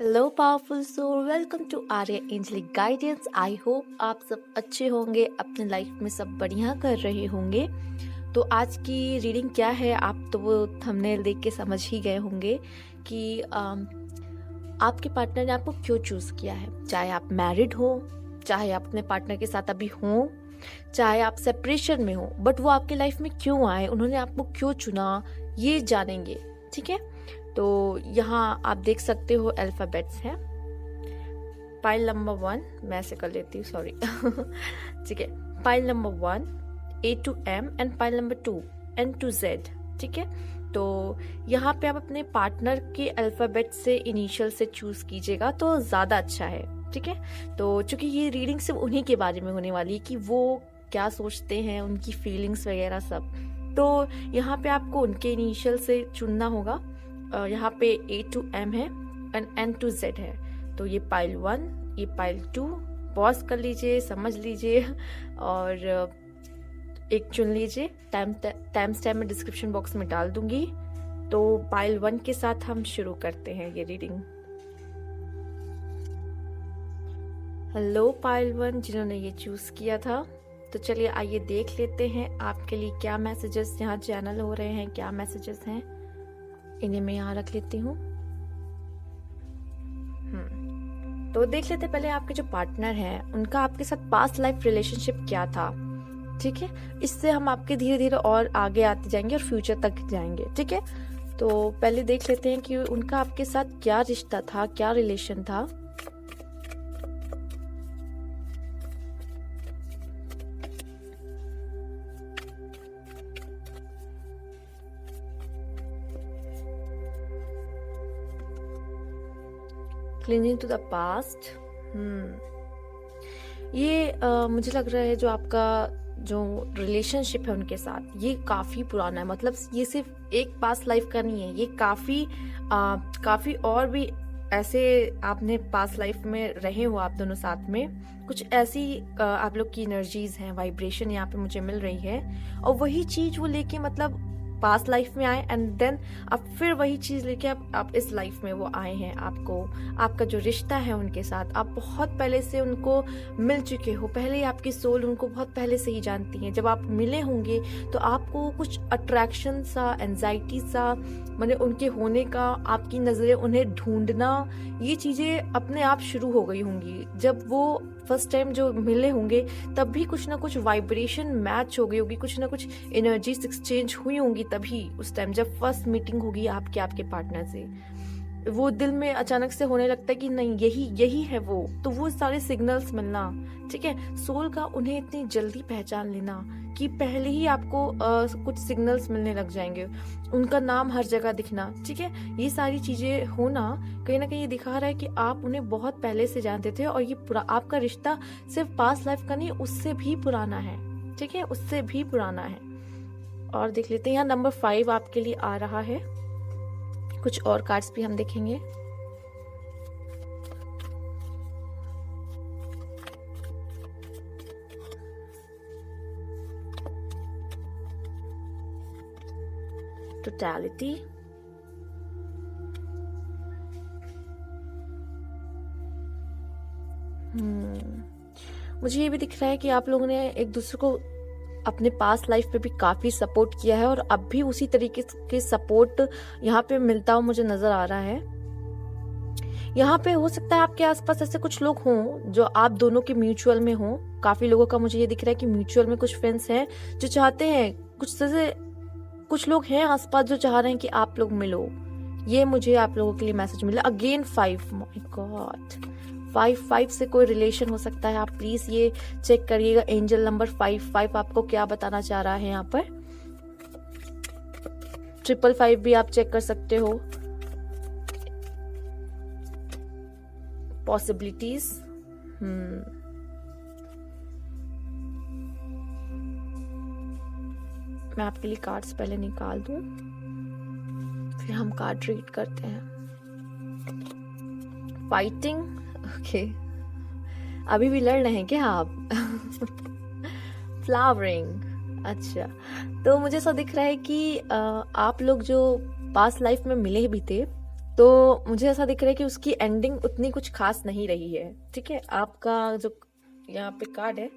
Hello powerful soul, welcome to Arya angelic guidance. I hope आप सब अच्छे होंगे, अपने लाइफ में सब बढ़िया कर रहे होंगे। तो आज की रीडिंग क्या है आप तो वो थंबनेल देख के समझ ही गए होंगे कि आपके पार्टनर ने आपको क्यों चूज़ किया है। चाहे आप मैरिड हो, चाहे आप अपने पार्टनर के साथ अभी हों, चाहे आप सेपरेशन में हो, बट वो आपके लाइफ में क्यों आए, उन्होंने आपको क्यों चुना, ये जानेंगे। ठीक है, तो यहाँ आप देख सकते हो अल्फ़ाबेट्स हैं। पाइल नंबर 1 मैं ऐसे कर लेती हूँ, सॉरी। ठीक है, pile number 1 A to M and pile number 2 N to Z। ठीक है, तो यहाँ पे आप अपने पार्टनर के अल्फ़ाबेट से इनिशियल से चूज कीजिएगा तो ज़्यादा अच्छा है। ठीक है, तो चूंकि ये रीडिंग सिर्फ उन्हीं के बारे में होने वाली है कि वो क्या सोचते हैं, उनकी फीलिंग्स वगैरह सब, तो यहाँ पे आपको उनके इनिशियल से चुनना होगा। यहाँ पे A to M है एंड N to Z है। तो ये पाइल 1, ये पाइल 2, पॉज कर लीजिए, समझ लीजिए और एक चुन लीजिए। टाइम स्टैम्प में डिस्क्रिप्शन बॉक्स में डाल दूंगी। तो पाइल 1 के साथ हम शुरू करते हैं ये रीडिंग। हेलो पाइल 1 जिन्होंने ये चूज किया था, तो चलिए आइए देख लेते हैं आपके लिए क्या मैसेजेस यहाँ चैनल हो रहे हैं, क्या मैसेजेस हैं। इन्हें मैं यहाँ रख लेती हूँ। तो देख लेते पहले आपके जो पार्टनर हैं उनका आपके साथ पास्ट लाइफ रिलेशनशिप क्या था। ठीक है, इससे हम आपके धीरे धीरे और आगे आते जाएंगे और फ्यूचर तक जाएंगे। ठीक है, तो पहले देख लेते हैं कि उनका आपके साथ क्या रिश्ता था, क्या रिलेशन था। Clinging to the past. ये मुझे लग रहा है जो आपका जो रिलेशनशिप है उनके साथ, ये काफी पुराना है। मतलब ये सिर्फ एक पास्ट लाइफ का नहीं है, ये काफी और भी ऐसे आपने पास्ट लाइफ में रहे हो आप दोनों साथ में। कुछ ऐसी आप लोग की एनर्जीज हैं, वाइब्रेशन यहाँ पे मुझे मिल रही है और वही चीज वो लेके मतलब पास्ट लाइफ में आए एंड देन अब फिर वही चीज लेके आप इस लाइफ में वो आए हैं। आपको आपका जो रिश्ता है उनके साथ, आप बहुत पहले से उनको मिल चुके हो, पहले ही आपकी सोल उनको बहुत पहले से ही जानती है। जब आप मिले होंगे तो आपको कुछ अट्रैक्शन सा, एंजाइटी सा, मैंने उनके होने का, आपकी नजरें उन्हें ढूंढना, ये चीजें अपने आप शुरू हो गई होंगी। जब वो फर्स्ट टाइम जो मिले होंगे तब भी कुछ ना कुछ वाइब्रेशन मैच हो गई होगी, कुछ ना कुछ एनर्जीज एक्सचेंज हुई होंगी। तभी उस टाइम जब फर्स्ट मीटिंग होगी आपके पार्टनर से, वो दिल में अचानक से होने लगता है कि नहीं यही है वो। तो वो सारे सिग्नल्स मिलना, ठीक है, सोल का उन्हें इतनी जल्दी पहचान लेना कि पहले ही आपको कुछ सिग्नल्स मिलने लग जाएंगे, उनका नाम हर जगह दिखना। ठीक है, ये सारी चीजें होना कहीं ना कहीं ये दिखा रहा है कि आप उन्हें बहुत पहले से जानते थे और ये आपका रिश्ता सिर्फ पास्ट लाइफ का नहीं, उससे भी पुराना है। ठीक है, उससे भी पुराना है। और देख लेते हैं, यहाँ नंबर 5 आपके लिए आ रहा है। कुछ और कार्ड्स भी हम देखेंगे। टोटलिटी, मुझे ये भी दिख रहा है कि आप लोगों ने एक दूसरे को अपने पास्ट लाइफ पे भी काफी सपोर्ट किया है और अब भी उसी तरीके के सपोर्ट यहाँ पे मिलता हुआ मुझे नजर आ रहा है। यहाँ पे हो सकता है आपके आसपास ऐसे कुछ लोग हों जो आप दोनों के म्यूचुअल में हों। काफी लोगों का मुझे ये दिख रहा है कि म्यूचुअल में कुछ फ्रेंड्स हैं जो चाहते हैं, कुछ लोग हैं आसपास जो चाह रहे हैं कि आप लोग मिलो। ये मुझे आप लोगों के लिए मैसेज मिला। अगेन 5, माय गॉड, 5 से कोई रिलेशन हो सकता है। आप प्लीज ये चेक करिएगा। एंजल नंबर 5 आपको क्या बताना चाह रहा है यहाँ पर। 555 भी आप चेक कर सकते हो। पॉसिबिलिटीज, मैं आपके लिए कार्ड्स पहले निकाल दूं, फिर हम कार्ड रीड करते हैं। फाइटिंग, ओके, अभी भी लड़ रहे हैं क्या आप? फ्लावरिंग, अच्छा, तो मुझे ऐसा दिख रहा है कि आप लोग जो पास्ट लाइफ में मिले भी थे तो मुझे ऐसा दिख रहा है कि उसकी एंडिंग उतनी कुछ खास नहीं रही है। ठीक है, आपका जो यहाँ पे कार्ड है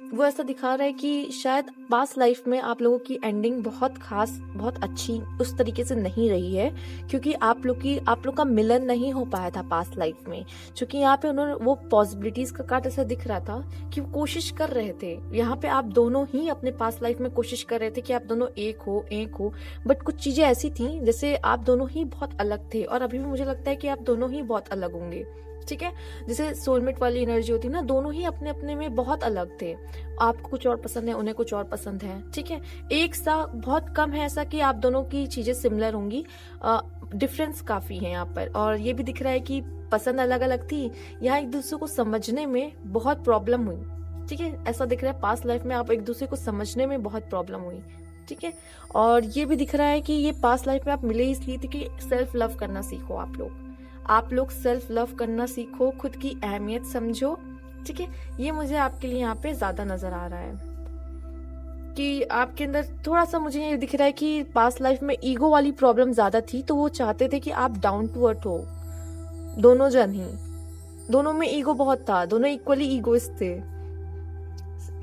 वो ऐसा दिखा रहा है कि शायद पास्ट लाइफ में आप लोगों की एंडिंग बहुत खास, बहुत अच्छी उस तरीके से नहीं रही है, क्योंकि आप लोग का मिलन नहीं हो पाया था पास्ट लाइफ में। क्योंकि यहाँ पे उन्होंने वो पॉसिबिलिटीज का कार्ड ऐसा दिख रहा था कि वो कोशिश कर रहे थे। यहाँ पे आप दोनों ही अपने पास्ट लाइफ में कोशिश कर रहे थे कि आप दोनों एक हो, बट कुछ चीजें ऐसी थी जैसे आप दोनों ही बहुत अलग थे, और अभी भी मुझे लगता है कि आप दोनों ही बहुत अलग होंगे। ठीक है, जैसे सोलमेट वाली एनर्जी होती है ना, दोनों ही अपने अपने में बहुत अलग थे। आपको कुछ और पसंद है, उन्हें कुछ और पसंद है। ठीक है, एक सा बहुत कम है ऐसा कि आप दोनों की चीजें सिमिलर होंगी, डिफरेंस काफी है यहाँ पर। और ये भी दिख रहा है कि पसंद अलग अलग थी, यहाँ एक दूसरे को समझने में बहुत प्रॉब्लम हुई। ठीक है, ऐसा दिख रहा है पास्ट लाइफ में आप एक दूसरे को समझने में बहुत प्रॉब्लम हुई। ठीक है, और ये भी दिख रहा है कि ये पास्ट लाइफ में आप मिले इसलिए थे कि सेल्फ लव करना सीखो। आप लोग सेल्फ लव करना सीखो, खुद की अहमियत समझो। ठीक है, ये मुझे आपके लिए यहाँ पे ज्यादा नजर आ रहा है कि आपके अंदर थोड़ा सा मुझे ये दिख रहा है कि पास्ट लाइफ में ईगो वाली प्रॉब्लम ज्यादा थी, तो वो चाहते थे कि आप डाउन टू अर्थ हो। दोनों जन ही, दोनों में ईगो बहुत था, दोनों इक्वली ईगोइस्ट थे,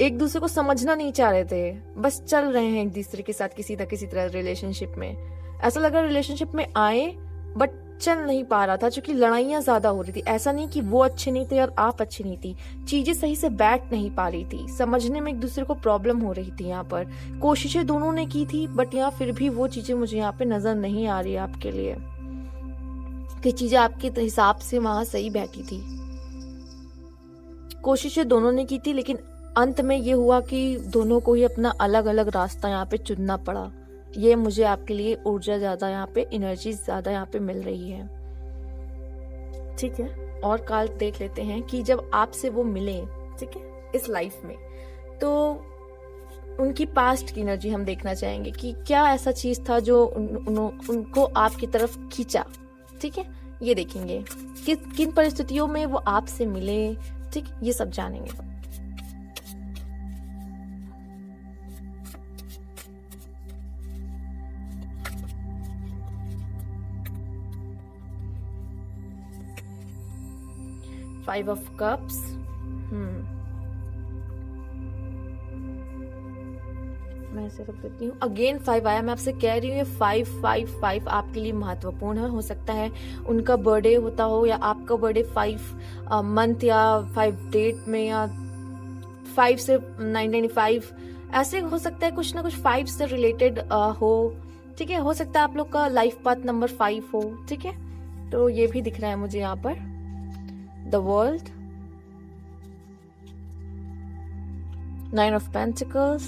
एक दूसरे को समझना नहीं चाह रहे थे, बस चल रहे हैं एक दूसरे के साथ किसी न किसी तरह रिलेशनशिप में। ऐसा लगा रिलेशनशिप में आए बट चल नहीं पा रहा था, क्योंकि लड़ाइयां ज्यादा हो रही थी। ऐसा नहीं कि वो अच्छे नहीं थे और आप अच्छी नहीं थी, चीजें सही से बैठ नहीं पा रही थी, समझने में एक दूसरे को प्रॉब्लम हो रही थी। यहाँ पर कोशिशें दोनों ने की थी, बट यहाँ फिर भी वो चीजें मुझे यहाँ पे नजर नहीं आ रही है आपके लिए कि चीजें आपके हिसाब से वहां सही बैठी थी। कोशिशें दोनों ने की थी, लेकिन अंत में ये हुआ कि दोनों को ही अपना अलग अलग रास्ता यहाँ पे चुनना पड़ा। ये मुझे आपके लिए ऊर्जा ज्यादा यहाँ पे, एनर्जी ज्यादा यहाँ पे मिल रही है। ठीक है, और काल देख लेते हैं कि जब आपसे वो मिले, ठीक है, इस लाइफ में, तो उनकी पास्ट की एनर्जी हम देखना चाहेंगे कि क्या ऐसा चीज था जो उनको आपकी तरफ खींचा। ठीक है, ये देखेंगे कि किन परिस्थितियों में वो आपसे मिले। ठीक, ये सब जानेंगे। फाइव ऑफ कप्स, मैं ऐसे रख देती हूँ। अगेन 5 आया। मैं आपसे कह रही हूँ ये 555 आपके लिए महत्वपूर्ण है। हो सकता है उनका बर्थडे होता हो, या आपका बर्थडे 5 मंथ या 5 डेट में, या 5 से 995 ऐसे हो सकता है। कुछ ना कुछ 5 से रिलेटेड हो। ठीक है, हो सकता है आप लोग का लाइफ पाथ नंबर 5 हो। ठीक है, तो ये भी दिख रहा है मुझे यहाँ पर। The World, 9 of Pentacles,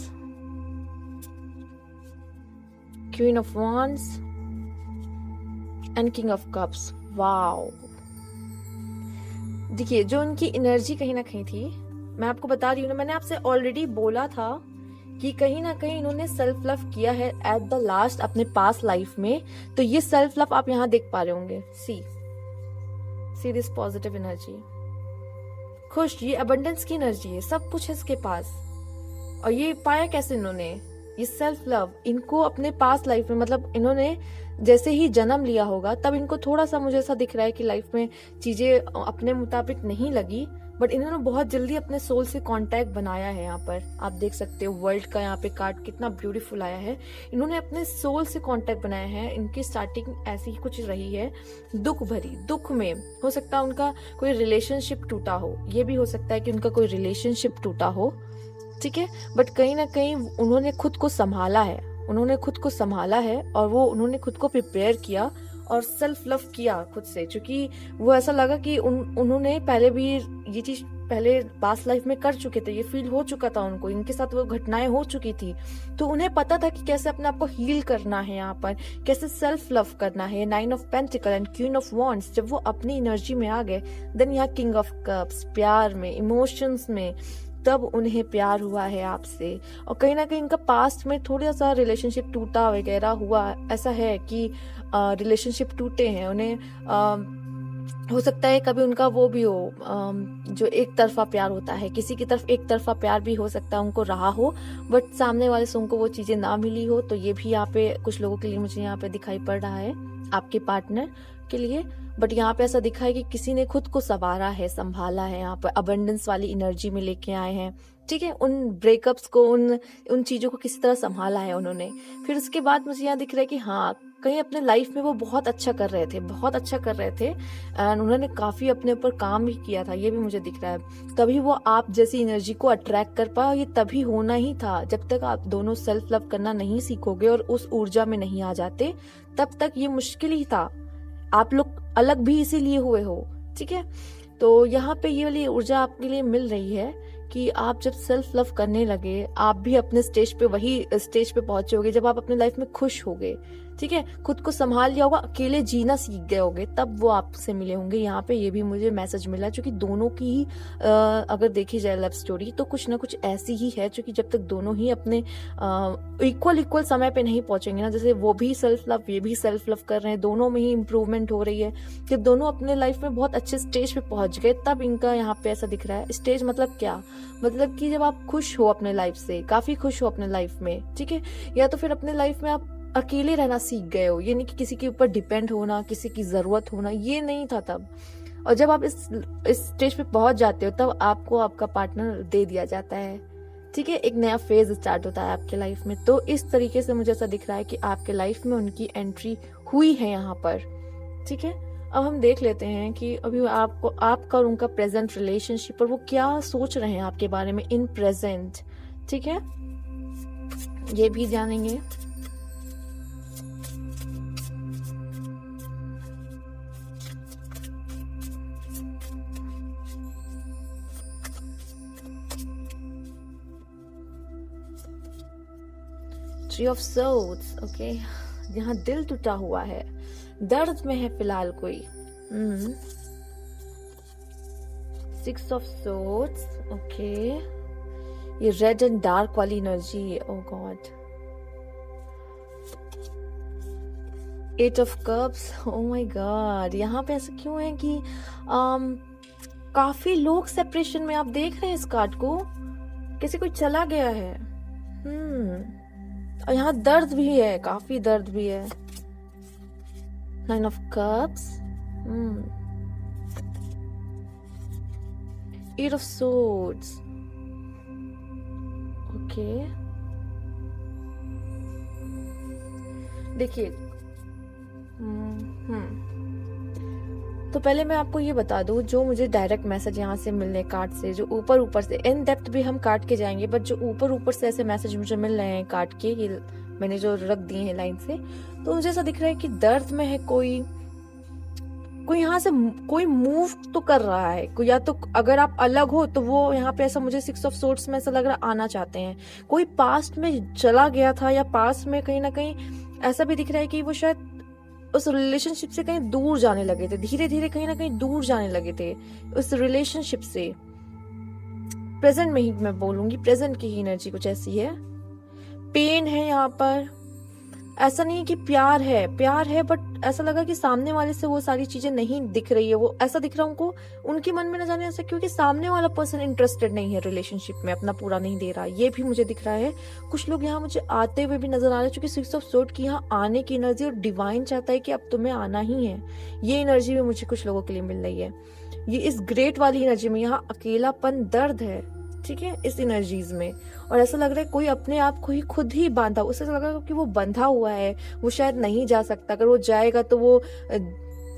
Queen of Wands and King of Cups. Wow, देखिए जो उनकी एनर्जी कहीं ना कहीं थी, मैं आपको बता रही हूँ ना, मैंने आपसे ऑलरेडी बोला था कि कहीं ना कहीं इन्होंने सेल्फ लव किया है एट द लास्ट अपने पास्ट लाइफ में। तो ये सेल्फ लव आप यहाँ देख पा रहे होंगे। सी दिस पॉजिटिव एनर्जी, खुश, ये अबंडेंस की एनर्जी है, सब कुछ है इसके पास। और ये पाया कैसे इन्होंने, ये सेल्फ लव इनको अपने पास्ट लाइफ में, मतलब इन्होंने जैसे ही जन्म लिया होगा तब इनको थोड़ा सा मुझे ऐसा दिख रहा है कि लाइफ में चीजें अपने मुताबिक नहीं लगी, बट इन्होंने बहुत जल्दी अपने सोल से कांटेक्ट बनाया है। यहाँ पर आप देख सकते हो वर्ल्ड का यहाँ पे कार्ड कितना ब्यूटीफुल आया है। इन्होंने अपने सोल से कांटेक्ट बनाया है। इनकी स्टार्टिंग ऐसी ही कुछ रही है, दुख भरी। दुख में हो सकता है उनका कोई रिलेशनशिप टूटा हो, ये भी हो सकता है कि उनका कोई रिलेशनशिप टूटा हो। ठीक है, बट कहीं ना कहीं उन्होंने खुद को संभाला है, और वो उन्होंने खुद को प्रिपेयर किया और सेल्फ लव किया खुद से, क्योंकि वो ऐसा लगा कि उन्होंने पहले भी ये चीज पहले पास्ट लाइफ में कर चुके थे, ये फील हो चुका था उनको, इनके साथ वो घटनाएं हो चुकी थी, तो उन्हें पता था कि कैसे अपने आप को हील करना है, यहाँ पर कैसे सेल्फ लव करना है। 9 of pentacle and queen of wands, जब वो अपनी एनर्जी में आ गए, देन यहाँ किंग ऑफ कप्स, प्यार में, इमोशंस में, तब उन्हें प्यार हुआ है आपसे। और कहीं ना कहीं इनका पास्ट में थोड़ा सा रिलेशनशिप टूटा वगैरह हुआ, ऐसा है कि रिलेशनशिप टूटे हैं। उन्हें हो सकता है कभी उनका वो भी हो, जो एक तरफा प्यार होता है, किसी की तरफ एक तरफा प्यार भी हो सकता है उनको रहा हो, बट सामने वाले से उनको वो चीजें ना मिली हो। तो ये भी यहाँ पे कुछ लोगों के लिए मुझे यहाँ पे दिखाई पड़ रहा है। आपके पार्टनर आपके लिए, बट यहाँ पे ऐसा दिखा है कि किसी ने खुद को संवारा है, संभाला है, यहाँ पर अबंडेंस वाली एनर्जी में लेके आए हैं। ठीक है, उन ब्रेकअप्स को, उन चीजों को किसी तरह संभाला है उन्होंने। फिर उसके बाद मुझे यहाँ दिख रहा है कि हाँ, कहीं अपने लाइफ में वो बहुत अच्छा कर रहे थे, बहुत अच्छा कर रहे थे, एंड उन्होंने काफी अपने ऊपर काम भी किया था, ये भी मुझे दिख रहा है। तभी वो आप जैसी एनर्जी को अट्रैक्ट कर पाए, ये तभी होना ही था। जब तक आप दोनों सेल्फ लव करना नहीं सीखोगे और उस ऊर्जा में नहीं आ जाते, तब तक ये मुश्किल ही था। आप लोग अलग भी इसीलिए हुए हो। ठीक है, तो यहाँ पे ये वाली ऊर्जा आपके लिए मिल रही है कि आप जब सेल्फ लव करने लगे, आप भी अपने स्टेज पे, वही स्टेज पे पहुंचोगे जब आप अपने लाइफ में खुश होगे। ठीक है, खुद को संभाल लिया होगा, अकेले जीना सीख गए होगे, तब वो आपसे मिले होंगे। यहाँ पे ये भी मुझे मैसेज मिला, क्योंकि दोनों की ही अगर देखी जाए लव स्टोरी, तो कुछ ना कुछ ऐसी ही है, क्योंकि जब तक दोनों ही अपने इक्वल समय पे नहीं पहुंचेंगे ना, जैसे वो भी सेल्फ लव, ये भी सेल्फ लव कर रहे हैं, दोनों में ही इम्प्रूवमेंट हो रही है, जब दोनों अपने लाइफ में बहुत अच्छे स्टेज पे पहुंच गए, तब इनका यहाँ पे ऐसा दिख रहा है। स्टेज मतलब क्या, मतलब कि जब आप खुश हो अपने लाइफ से, काफी खुश हो अपने लाइफ में। ठीक है, या तो फिर अपने लाइफ में आप अकेले रहना सीख गए हो, ये नहीं कि किसी के ऊपर डिपेंड होना, किसी की जरूरत होना, ये नहीं था तब। और जब आप इस स्टेज पे पहुंच जाते हो, तब आपको आपका पार्टनर दे दिया जाता है। ठीक है, एक नया फेज स्टार्ट होता है आपके लाइफ में। तो इस तरीके से मुझे ऐसा दिख रहा है कि आपके लाइफ में उनकी एंट्री हुई है यहाँ पर। ठीक है, अब हम देख लेते हैं कि अभी आपका और उनका प्रेजेंट रिलेशनशिप, और वो क्या सोच रहे हैं आपके बारे में इन प्रेजेंट। ठीक है, ये भी जानेंगे। ट्री ऑफ सोर्ड्स, ओके, यहाँ दिल टूटा हुआ है, दर्द में है फिलहाल कोई। सिक्स ऑफ सोर्ड्स, ओके, ये रेड एंड डार्क वाली एनर्जी है, oh god. Eight of cups, oh my god, यहाँ पे ऐसा क्यों है कि काफी लोग सेपरेशन में, आप देख रहे हैं इस कार्ड को, किसी कोई चला गया है। और यहाँ दर्द भी है, काफी दर्द भी है। Nine of cups, eight of swords, okay. देखिए, तो पहले मैं आपको ये बता दूं, जो मुझे डायरेक्ट मैसेज यहाँ से मिलने कार्ड से, जो ऊपर से, इन डेप्थ भी हम कार्ड के जाएंगे, बट जो ऊपर से ऐसे मैसेज मुझे मिल रहे हैं कार्ड के, ये मैंने जो रख दिए हैं लाइन से, तो मुझे ऐसा दिख रहा है कि दर्द में है कोई यहाँ से कोई मूव तो कर रहा है कोई, या तो अगर आप अलग हो तो वो यहाँ पे ऐसा मुझे सिक्स ऑफ सोर्ड्स में ऐसा लग रहा आना चाहते हैं। कोई पास्ट में चला गया था, या पास्ट में कहीं ना कहीं ऐसा भी दिख रहा है कि वो शायद उस रिलेशनशिप से कहीं दूर जाने लगे थे, धीरे धीरे कहीं ना कहीं दूर जाने लगे थे उस रिलेशनशिप से। प्रेजेंट में ही मैं बोलूंगी, प्रेजेंट की ही एनर्जी कुछ ऐसी है। पेन है यहाँ पर, ऐसा नहीं कि प्यार है, बट ऐसा लगा कि सामने वाले से वो सारी चीजें नहीं दिख रही है। वो ऐसा दिख रहा उनको, उनके मन में न जाने ऐसा, क्योंकि सामने वाला पर्सन इंटरेस्टेड नहीं है रिलेशनशिप में, अपना पूरा नहीं दे रहा, ये भी मुझे दिख रहा है। कुछ लोग यहाँ मुझे आते हुए भी नजर आ रहे हैं, क्योंकि सिक्स ऑफ सोर्ड की यहाँ आने की एनर्जी, और डिवाइन चाहता है कि अब तुम्हें आना ही है, ये एनर्जी भी मुझे कुछ लोगों के लिए मिल रही है। ये इस ग्रेट वाली एनर्जी में यहाँ अकेलापन, दर्द है। ठीक है, इस एनर्जीज में, और ऐसा लग रहा है कोई अपने आप को ही खुद ही बांधा, उससे लग रहा है कि वो बंधा हुआ है, वो शायद नहीं जा सकता, अगर वो जाएगा तो वो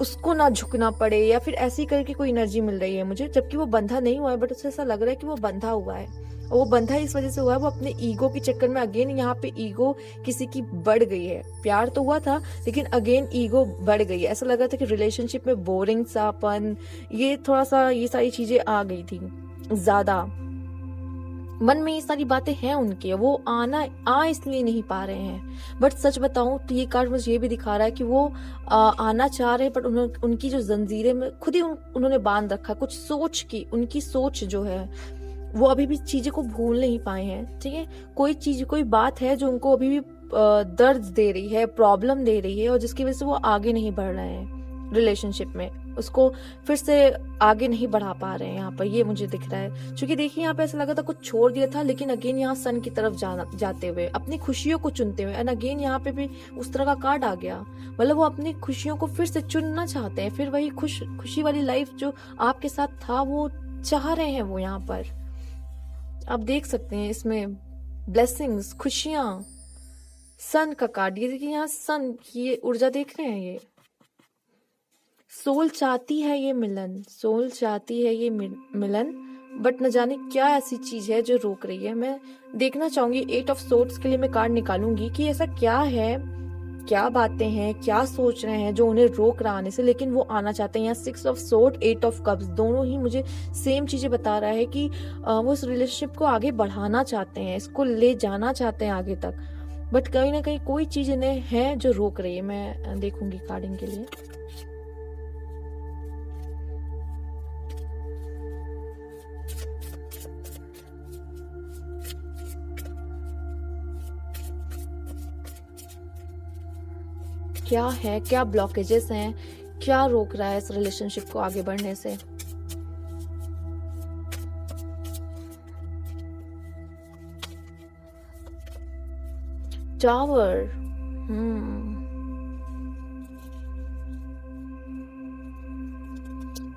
उसको ना झुकना पड़े, या फिर ऐसी करके कोई एनर्जी मिल रही है मुझे, जबकि वो बंधा नहीं हुआ है, बट उससे ऐसा लग रहा है कि वो बंधा हुआ है। और वो बंधा इस वजह से हुआ है, वो अपने ईगो के चक्कर में, अगेन यहाँ पे ईगो किसी की बढ़ गई है। प्यार तो हुआ था, लेकिन अगेन ईगो बढ़ गई है। ऐसा लग रहा था कि रिलेशनशिप में बोरिंग सापन, ये थोड़ा सा, ये सारी चीजें आ गई थी ज्यादा मन में, ये सारी बातें हैं उनके, वो आ इसलिए नहीं पा रहे हैं। बट सच बताऊं तो ये कार्ड मुझे ये भी दिखा रहा है कि वो आना चाह रहे हैं, बट उनकी जो जंजीरें में खुद ही उन्होंने बांध रखा, कुछ सोच की, उनकी सोच जो है वो अभी भी चीजें को भूल नहीं पाए हैं। ठीक है, कोई चीज, कोई बात है जो उनको अभी भी दर्द दे रही है, प्रॉब्लम दे रही है, और जिसकी वजह से वो आगे नहीं बढ़ रहे हैं रिलेशनशिप में। उसको फिर से आगे नहीं बढ़ा पा रहे हैं यहाँ पर, ये मुझे दिख रहा है। क्योंकि देखिए यहाँ पे ऐसा लगा था कुछ छोड़ दिया था, लेकिन अगेन यहाँ सन की तरफ जाते हुए अपनी खुशियों को चुनते हुए, एंड अगेन यहाँ पे भी उस तरह का कार्ड आ गया। मतलब वो अपनी खुशियों को फिर से चुनना चाहते हैं, फिर वही खुशी वाली लाइफ जो आपके साथ था वो चाह रहे हैं वो यहाँ पर। आप देख सकते हैं इसमें ब्लेसिंग्स, खुशियां, सन का कार्ड, ये देखिए यहाँ सन की ये ऊर्जा देख रहे हैं। ये सोल चाहती है ये मिलन, सोल चाहती है ये मिलन, बट न जाने क्या ऐसी चीज है जो रोक रही है। मैं देखना चाहूंगी 8 ऑफ सोर्ड्स के लिए मैं कार्ड निकालूंगी कि ऐसा क्या है, क्या बातें हैं, क्या सोच रहे हैं जो उन्हें रोक रहा आने से, लेकिन वो आना चाहते हैं। यहाँ 6 ऑफ सोर्ड, 8 ऑफ कप्स, दोनों ही मुझे सेम चीजें बता रहा है कि वो इस रिलेशनशिप को आगे बढ़ाना चाहते हैं, इसको ले जाना चाहते हैं आगे तक, बट कहीं ना कहीं कोई चीज इन्हें है जो रोक रही है। मैं देखूंगी कार्डिंग के लिए। क्या है, क्या ब्लॉकेजेस हैं, क्या रोक रहा है इस रिलेशनशिप को आगे बढ़ने से। टावर,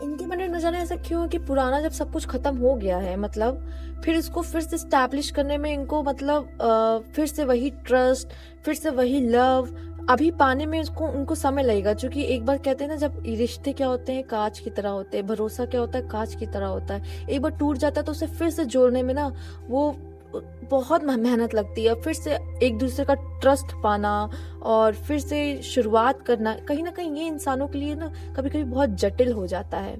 इनके मन में न जाने ऐसा क्यों है कि पुराना जब सब कुछ खत्म हो गया है, मतलब फिर इसको फिर से स्टैब्लिश करने में इनको मतलब फिर से वही ट्रस्ट, फिर से वही लव अभी पाने में उनको समय लगेगा। क्योंकि एक बार कहते हैं ना, जब रिश्ते क्या होते हैं कांच की तरह होते हैं, भरोसा क्या होता है कांच की तरह होता है। एक बार टूट जाता है तो उसे फिर से जोड़ने में ना वो बहुत मेहनत लगती है। फिर से एक दूसरे का ट्रस्ट पाना और फिर से शुरुआत करना, कहीं ना कहीं ये इंसानों के लिए ना कभी कभी बहुत जटिल हो जाता है।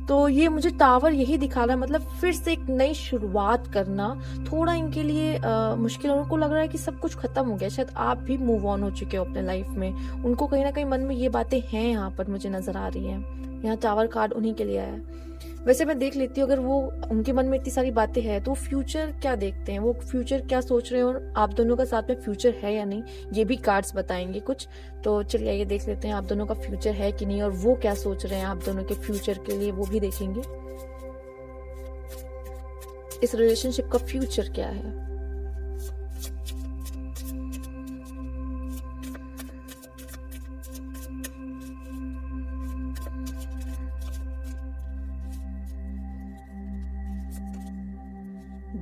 तो ये मुझे टावर यही दिखा रहा है, मतलब फिर से एक नई शुरुआत करना थोड़ा इनके लिए मुश्किल। उनको लग रहा है कि सब कुछ खत्म हो गया, शायद आप भी मूव ऑन हो चुके हो अपने लाइफ में। उनको कहीं ना कहीं मन में ये बातें हैं, यहाँ पर मुझे नजर आ रही हैं। यहाँ टावर कार्ड उन्हीं के लिए आया है। वैसे मैं देख लेती हूँ, अगर वो उनके मन में इतनी सारी बातें हैं तो फ्यूचर क्या देखते हैं, वो फ्यूचर क्या सोच रहे हैं और आप दोनों का साथ में फ्यूचर है या नहीं, ये भी कार्ड्स बताएंगे कुछ। तो चलिए ये देख लेते हैं आप दोनों का फ्यूचर है कि नहीं, और वो क्या सोच रहे हैं आप दोनों के फ्यूचर के लिए, वो भी देखेंगे। इस रिलेशनशिप का फ्यूचर क्या है।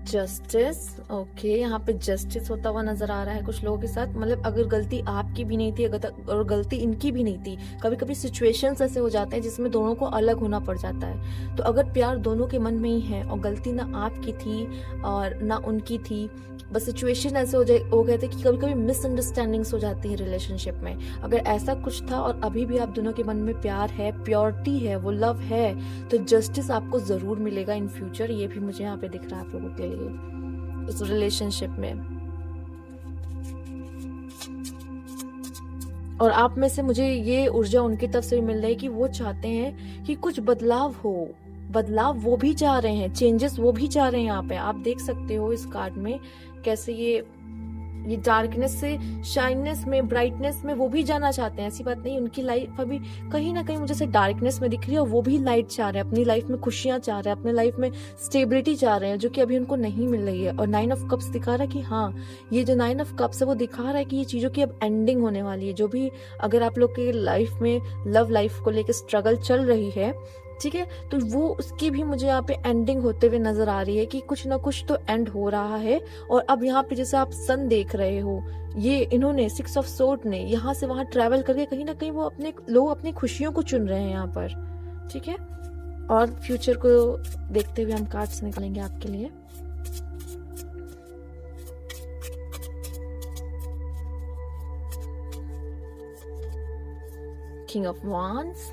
जस्टिस, ओके, यहाँ पे जस्टिस होता हुआ नजर आ रहा है कुछ लोगों के साथ। मतलब अगर गलती आपकी भी नहीं थी और गलती इनकी भी नहीं थी, कभी कभी सिचुएशंस ऐसे हो जाते हैं जिसमें दोनों को अलग होना पड़ जाता है। तो अगर प्यार दोनों के मन में ही है और गलती ना आपकी थी और ना उनकी थी, बस सिचुएशन ऐसे हो गए थे कि कभी कभी मिसअंडरस्टैंडिंग्स हो जाती है रिलेशनशिप में। अगर ऐसा कुछ था और अभी भी आप दोनों के मन में प्यार है, प्योरिटी है, वो लव है, तो जस्टिस आपको जरूर मिलेगा इन फ्यूचर। ये भी मुझे यहाँ पे दिख रहा है आप लोगों के लिए इस रिलेशनशिप में। और आप में से मुझे ये ऊर्जा उनकी तरफ से भी मिल रही है कि वो चाहते हैं कि कुछ बदलाव हो, बदलाव वो भी चाह रहे हैं, चेंजेस वो भी चाह रहे हैं। यहाँ पे आप देख सकते हो इस कार्ड में कैसे ये डार्कनेस से शाइननेस में, ब्राइटनेस में वो भी जाना चाहते हैं। ऐसी बात नहीं, उनकी लाइफ अभी कहीं ना कहीं मुझे से डार्कनेस में दिख रही है और वो भी लाइट चाह रहे हैं, अपनी लाइफ में खुशियां चाह रहे हैं, अपने लाइफ में स्टेबिलिटी चाह रहे हैं, जो कि अभी उनको नहीं मिल रही है। और 9 ऑफ कप्स दिखा रहा है कि हाँ, ये जो 9 ऑफ कप्स है वो दिखा रहा है कि ये चीजों की अब एंडिंग होने वाली है। जो भी अगर आप लोग के लाइफ में लव लाइफ को लेकर स्ट्रगल चल रही है, ठीक है, तो वो उसकी भी मुझे यहाँ पे एंडिंग होते हुए नजर आ रही है कि कुछ ना कुछ तो एंड हो रहा है। और अब यहाँ पे जैसे आप सन देख रहे हो, ये इन्होंने 6 ऑफ सोर्ड ने यहाँ से वहां ट्रेवल करके कहीं ना कहीं वो लोग अपनी खुशियों को चुन रहे हैं यहाँ पर, ठीक है। और फ्यूचर को देखते हुए हम कार्ड्स निकालेंगे आपके लिए। किंग ऑफ वांड्स,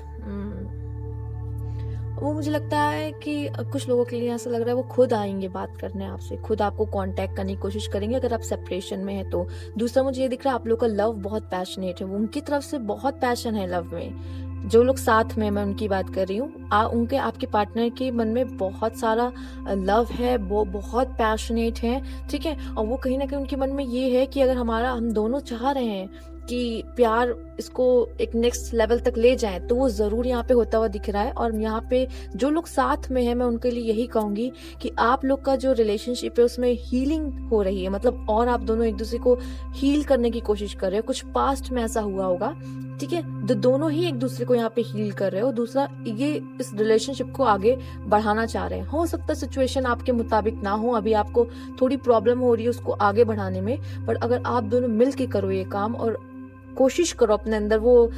वो मुझे लगता है कि कुछ लोगों के लिए ऐसा लग रहा है वो खुद आएंगे बात करने आपसे, खुद आपको कांटेक्ट करने की कोशिश करेंगे अगर आप सेपरेशन में है तो। दूसरा मुझे ये दिख रहा है आप लोग का लव बहुत पैशनेट है, वो उनकी तरफ से बहुत पैशन है लव में। जो लोग साथ में, मैं उनकी बात कर रही हूँ, उनके आपके पार्टनर के मन में बहुत सारा लव है, वो बहुत पैशनेट है, ठीक है। और वो कहीं ना कहीं उनके मन में ये है कि अगर हम दोनों चाह रहे हैं कि प्यार इसको एक नेक्स्ट लेवल तक ले जाए, तो वो जरूर यहाँ पे होता हुआ दिख रहा है। और यहाँ पे जो लोग साथ में है, मैं उनके लिए यही कहूंगी कि आप लोग का जो रिलेशनशिप है उसमें हीलिंग हो रही है, मतलब और आप दोनों एक दूसरे को हील करने की कोशिश कर रहे हो। कुछ पास्ट में ऐसा हुआ होगा, ठीक है, तो दोनों ही एक दूसरे को यहाँ पे हील कर रहे हो। दूसरा, ये इस रिलेशनशिप को आगे बढ़ाना चाह रहे हैं। हो सकता है सिचुएशन आपके मुताबिक ना हो, अभी आपको थोड़ी प्रॉब्लम हो रही है उसको आगे बढ़ाने में, बट अगर आप दोनों मिल के करो ये काम और कोशिश करो अपने अंदर वो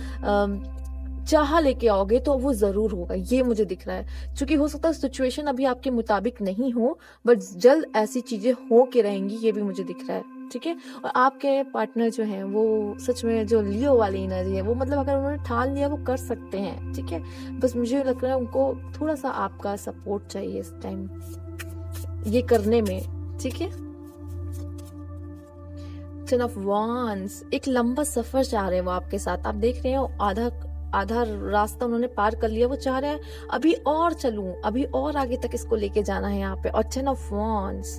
चाह लेके आओगे, तो वो जरूर होगा, ये मुझे दिख रहा है। क्योंकि हो सकता है सिचुएशन अभी आपके मुताबिक नहीं हो, बट जल्द ऐसी चीजें हो के रहेंगी, ये भी मुझे दिख रहा है, ठीक है। और आपके पार्टनर जो हैं वो सच में जो लियो वाली एनर्जी है, वो मतलब अगर उन्होंने ठान लिया वो कर सकते हैं, ठीक है। बस मुझे लग रहा है उनको थोड़ा सा आपका सपोर्ट चाहिए इस टाइम ये करने में, ठीक है। टेन ऑफ वांड्स, एक लंबा सफर चाह रहे हैं वो आपके साथ। आप देख रहे हो आधा रास्ता उन्होंने पार कर लिया, वो चाह रहे हैं अभी और चलूं, अभी और आगे तक इसको लेके जाना है यहाँ पे। और टेन ऑफ वांड्स,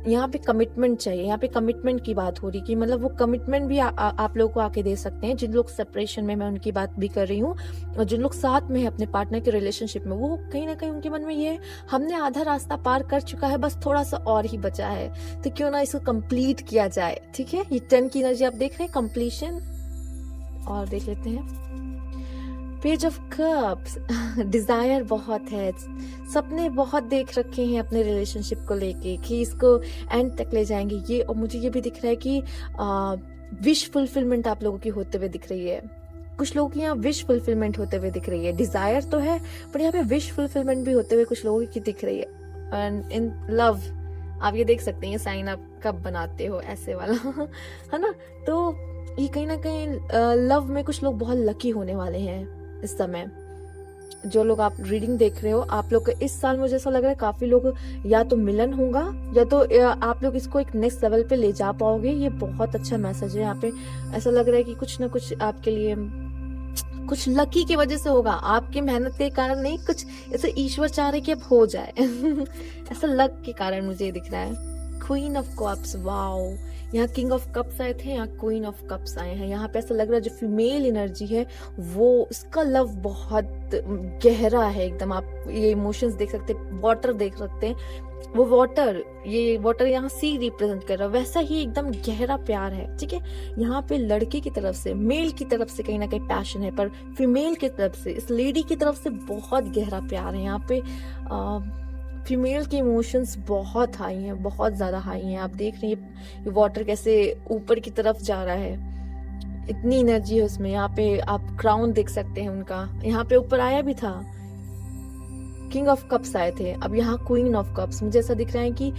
यहाँ पे कमिटमेंट चाहिए, यहाँ पे कमिटमेंट की बात हो रही कि मतलब वो कमिटमेंट भी आप लोगों को आके दे सकते हैं। जिन लोग सेपरेशन में, मैं उनकी बात भी कर रही हूँ, और जिन लोग साथ में है अपने पार्टनर के रिलेशनशिप में, वो कहीं ना कहीं उनके मन में ये, हमने आधा रास्ता पार कर चुका है, बस थोड़ा सा और ही बचा है, तो क्यों ना इसको कंप्लीट किया जाए, ठीक है। ये 10 की एनर्जी आप देख रहे हैं, कंप्लीशन। और देख लेते हैं पेज ऑफ कप्स, डिजायर बहुत है, सपने बहुत देख रखे हैं अपने रिलेशनशिप को लेके कि इसको एंड तक ले जाएंगे ये। और मुझे ये भी दिख रहा है कि विश फुलफिलमेंट आप लोगों की होते हुए दिख रही है। कुछ लोगों की यहाँ विश फुलफिलमेंट होते हुए दिख रही है। डिजायर तो है, पर यहाँ पे विश फुलफिलमेंट भी होते हुए कुछ लोगों की दिख रही है। एंड इन लव, आप ये देख सकते हैं, ये साइन आप कब बनाते हो, ऐसे वाला है ना। तो ये कहीं ना कहीं लव में कुछ लोग बहुत लकी होने वाले हैं इस समय। जो लोग आप रीडिंग देख रहे हो, आप लोग इस साल मुझे ऐसा लग रहा है काफी लोग या तो मिलन होगा, या तो आप लोग इसको एक नेक्स्ट लेवल पे ले जा पाओगे। ये बहुत अच्छा मैसेज है यहाँ पे। ऐसा लग रहा है कि कुछ ना कुछ आपके लिए कुछ लकी की वजह से होगा, आपकी मेहनत के कारण नहीं, कुछ ऐसे ईश्वर चाह रहे कि अब हो जाए ऐसा लक के कारण मुझे दिख रहा है। क्वीन ऑफ कप्स, वाओ, यहाँ किंग ऑफ कप्स आए थे, यहाँ क्वीन ऑफ कप्स आए हैं। यहाँ पे ऐसा लग रहा है जो फीमेल एनर्जी है वो, इसका लव बहुत गहरा है एकदम। आप ये इमोशंस देख सकते हैं, वाटर देख सकते हैं, वो वाटर, ये वाटर यहाँ सी रिप्रेजेंट कर रहा है, वैसा ही एकदम गहरा प्यार है, ठीक है। यहाँ पे लड़के की तरफ से, मेल की तरफ से कहीं ना कहीं पैशन है, पर फीमेल की तरफ से, इस लेडी की तरफ से बहुत गहरा प्यार है। यहाँ पे फीमेल के इमोशंस बहुत हाई हैं, बहुत ज्यादा हाई हैं। आप देख रहे हैं ये वाटर कैसे ऊपर की तरफ जा रहा है, इतनी एनर्जी है उसमें। यहाँ पे आप क्राउन देख सकते हैं उनका, यहाँ पे ऊपर आया भी था, किंग ऑफ कप्स आए थे, अब यहाँ क्वीन ऑफ कप्स। मुझे ऐसा दिख रहा है कि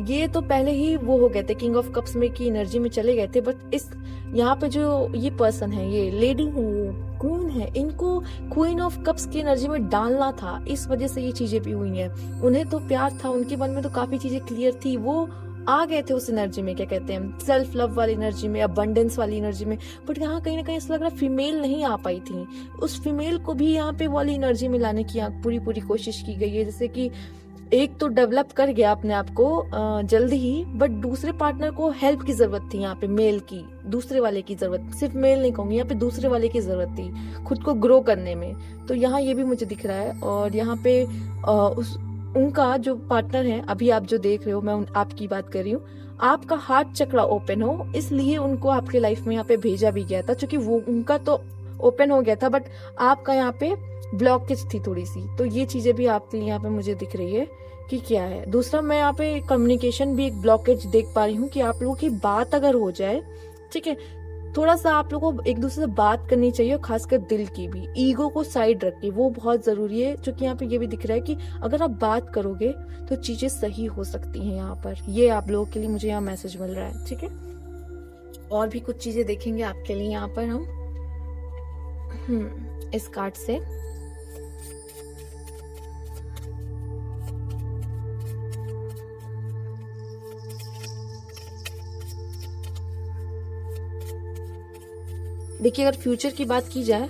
ये तो पहले ही वो हो गए थे, किंग ऑफ कप्स में की एनर्जी में चले गए थे, बट इस यहाँ पे जो ये पर्सन है, ये लेडी है, ये क्वीन है, इनको क्वीन ऑफ कप्स की एनर्जी में डालना था, इस वजह से ये चीजें भी हुई हैं। उन्हें तो प्यार था, उनके मन में तो काफी चीजें क्लियर थी, वो आ गए थे उस एनर्जी में, क्या कहते हैं, सेल्फ लव वाली एनर्जी में, अबंडेंस वाली एनर्जी में। बट यहाँ कहीं ना कहीं ऐसा लग रहा है फीमेल नहीं आ पाई थी, उस फीमेल को भी यहाँ पे वाली एनर्जी में लाने की पूरी कोशिश की गई है। जैसे कि एक तो डेवलप कर गया अपने आप को जल्दी ही, बट दूसरे पार्टनर को हेल्प की जरूरत थी, यहाँ पे मेल की, दूसरे वाले की जरूरत, सिर्फ मेल नहीं कहूंगी, यहाँ पे दूसरे वाले की जरूरत थी खुद को ग्रो करने में। तो यहाँ ये भी मुझे दिख रहा है। और यहाँ पे उनका जो पार्टनर है, अभी आप जो देख रहे हो, मैं आपकी बात कर रही हूँ, आपका हार्ट चक्रा ओपन हो, इसलिए उनको आपके लाइफ में यहाँ पे भेजा भी गया था, क्योंकि वो उनका तो ओपन हो गया था, बट आपका यहाँ पे ब्लॉकेज थी थोड़ी सी। तो ये चीजें भी आपके लिए यहाँ पे मुझे दिख रही है कि क्या है। दूसरा, मैं यहाँ पे कम्युनिकेशन भी एक ब्लॉकेज देख पा रही हूँ कि आप लोगों की बात अगर हो जाए, ठीक है, थोड़ा सा आप लोगों को एक दूसरे से बात करनी चाहिए, खासकर दिल की भी, ईगो को साइड रख के, वो बहुत जरूरी है। क्योंकि यहाँ पे ये भी दिख रहा है कि अगर आप बात करोगे तो चीजें सही हो सकती हैं। यहाँ पर ये आप लोगों के लिए मुझे यहाँ मैसेज मिल रहा है, ठीक है। और भी कुछ चीजें देखेंगे आपके लिए यहाँ पर हम इस कार्ड से। देखिए, अगर फ्यूचर की बात की जाए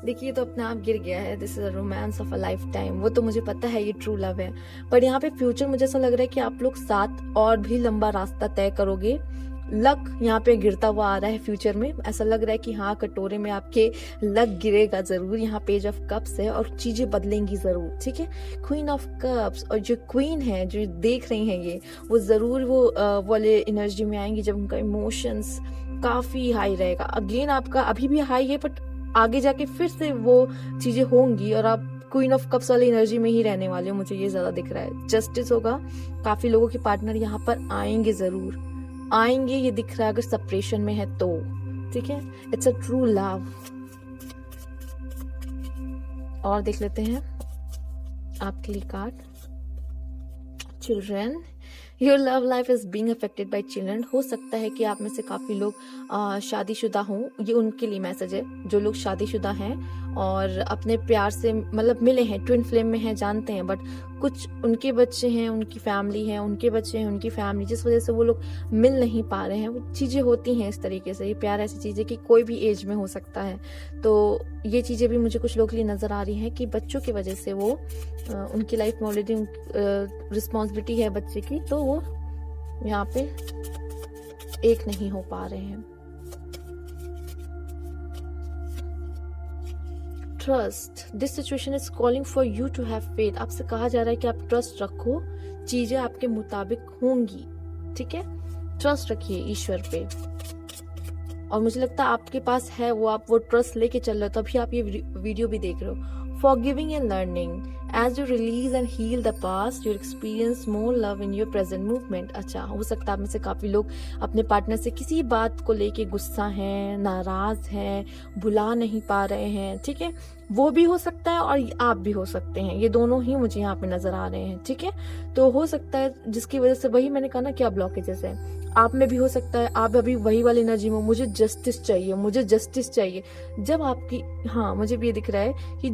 देखिए तो अपने आप गिर गया है, this is a romance of a life time, वो तो मुझे पता है ये ट्रू लव है। पर यहाँ पे फ्यूचर मुझे ऐसा लग रहा है कि आप लोग साथ और भी लंबा रास्ता तय करोगे, लक यहाँ पे गिरता हुआ आ रहा है फ्यूचर में। ऐसा लग रहा है कि हाँ, कटोरे में आपके लक गिरेगा जरूर। यहाँ पेज ऑफ कप्स है और चीजें बदलेंगी जरूर, ठीक है। क्वीन ऑफ कप्स, और जो क्वीन है जो देख रही हैं ये, वो जरूर वो वाले एनर्जी में आएंगी जब उनका इमोशंस काफी हाई रहेगा। अगेन आपका अभी भी हाई है, बट आगे जाके फिर से वो चीजें होंगी और आप क्वीन ऑफ कप्स वाली एनर्जी में ही रहने वाले हो, मुझे ये ज्यादा दिख रहा है। जस्टिस होगा, काफी लोगों के पार्टनर यहाँ पर आएंगे, जरूर आएंगे, ये दिख रहा है अगर सेपरेशन में है तो, ठीक है। It's a true love. और देख लेते हैं आपके लिए card. Children, your love life is being affected by children. हो सकता है कि आप में से काफी लोग शादीशुदा हों, ये उनके लिए मैसेज है। जो लोग शादीशुदा हैं और अपने प्यार से मतलब मिले हैं, ट्विन फ्लेम में हैं, जानते हैं, बट कुछ उनके बच्चे हैं, उनकी फैमिली है, उनके बच्चे हैं, उनकी फैमिली, जिस वजह से वो लोग मिल नहीं पा रहे हैं। वो चीजें होती हैं इस तरीके से। ये प्यार ऐसी चीज है कि कोई भी एज में हो सकता है। तो ये चीजें भी मुझे कुछ लोग के लिए नजर आ रही हैं कि बच्चों की वजह से वो उनकी लाइफ में ऑलरेडी रिस्पॉन्सिबिलिटी है बच्चे की, तो वो यहाँ पे एक नहीं हो पा रहे हैं। Trust, this situation is calling for you to have faith. आपसे कहा जा रहा है कि आप ट्रस्ट रखो, चीजें आपके मुताबिक होंगी, ठीक है। ट्रस्ट रखिए ईश्वर पे। और मुझे लगता है आपके पास है वो, आप वो ट्रस्ट लेके चल रहे हो, तभी आप ये वीडियो भी देख रहे हो। Forgiving and learning. As you release and heal the past, you'll experience more love in your present movement. अच्छा, हो सकता है आप में से काफी लोग अपने पार्टनर से किसी बात को लेके गुस्सा हैं, नाराज हैं, भुला नहीं पा रहे हैं, ठीक है। वो भी हो सकता है और आप भी हो सकते हैं। ये दोनों ही मुझे यहाँ पे नजर आ रहे हैं, ठीक है। तो हो सकता है जिसकी वजह से, वही मैंने कहा ना क्या ब्लॉकेजेस है, आप में भी हो सकता है आप अभी वही वाली एनर्जी में, मुझे जस्टिस चाहिए, मुझे जस्टिस चाहिए। जब आपकी, हाँ मुझे भी ये दिख रहा है कि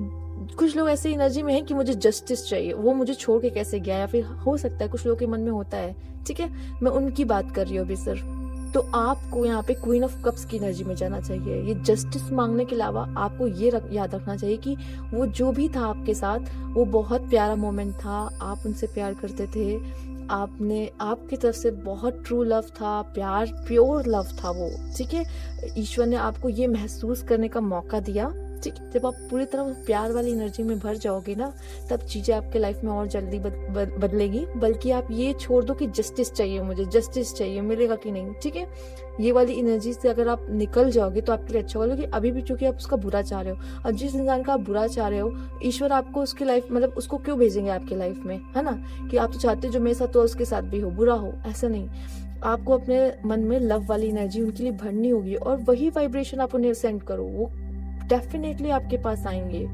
कुछ लोग ऐसे एनर्जी में हैं कि मुझे जस्टिस चाहिए, वो मुझे छोड़ के कैसे गया, या फिर हो सकता है कुछ लोगों के मन में होता है, ठीक है। मैं उनकी बात कर रही हूँ अभी सिर्फ। तो आपको यहाँ पे क्वीन ऑफ कप्स की एनर्जी में जाना चाहिए। ये जस्टिस मांगने के अलावा आपको ये याद रखना चाहिए कि वो जो भी था आपके साथ, वो बहुत प्यारा मोमेंट था, आप उनसे प्यार करते थे, आपने, आपकी तरफ से बहुत ट्रू लव था, प्यार, प्योर लव था वो, ठीक है। ईश्वर ने आपको ये महसूस करने का मौका दिया, ठीक है। जब आप पूरी तरह प्यार वाली एनर्जी में भर जाओगे ना, तब चीजें आपके लाइफ में और जल्दी बदलेगी। बल्कि आप ये छोड़ दो कि जस्टिस चाहिए, मुझे जस्टिस चाहिए, मिलेगा कि नहीं, ठीक है। ये वाली एनर्जी से अगर आप निकल जाओगे तो आपके लिए अच्छा होगा। कि अभी भी चूंकि आप उसका बुरा चाह रहे हो, और जिस इंसान का आप बुरा चाह रहे हो, ईश्वर आपको उसकी लाइफ, मतलब उसको क्यों भेजेंगे आपके लाइफ में, है ना। कि आप तो चाहते हो जो मेरे साथ हो उसके साथ भी हो, बुरा हो, ऐसा नहीं। आपको अपने मन में लव वाली एनर्जी उनके लिए भरनी होगी, और वही वाइब्रेशन आप उन्हें सेंड करो, वो डेफिनेटली आपके पास आएंगे,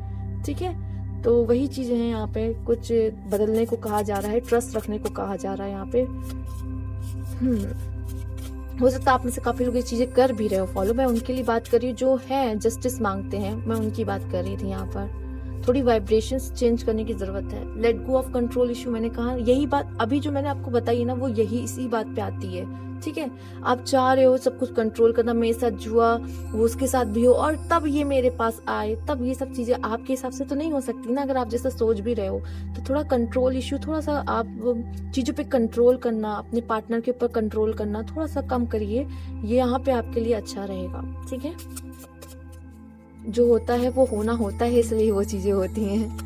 ठीक है। तो वही चीजें हैं यहाँ पे, कुछ बदलने को कहा जा रहा है, ट्रस्ट रखने को कहा जा रहा है यहाँ पे। हो सकता है आप में से काफी लोग ये चीजें कर भी रहे हो फॉलो। मैं उनके लिए बात कर रही हूँ जो है जस्टिस मांगते हैं, मैं उनकी बात कर रही थी यहाँ पर। थोड़ी वाइब्रेशंस चेंज करने की जरूरत है। Let go of control issue, मैंने कहा यही बात अभी जो मैंने आपको बताई ना, वो यही इसी बात पे आती है, ठीक है। आप चाह रहे हो सब कुछ कंट्रोल करना, मेरे साथ जुआ, वो उसके साथ भी हो, और तब ये मेरे पास आए, तब ये सब चीजें आपके हिसाब से तो नहीं हो सकती ना। अगर आप जैसा सोच भी रहे हो तो थोड़ा कंट्रोल इशू, थोड़ा सा आप चीजों पे कंट्रोल करना, अपने पार्टनर के ऊपर कंट्रोल करना थोड़ा सा कम करिए। ये यहाँ पे आपके लिए अच्छा रहेगा, ठीक है। जो होता है वो होना होता है, इसलिए वो चीजें होती हैं।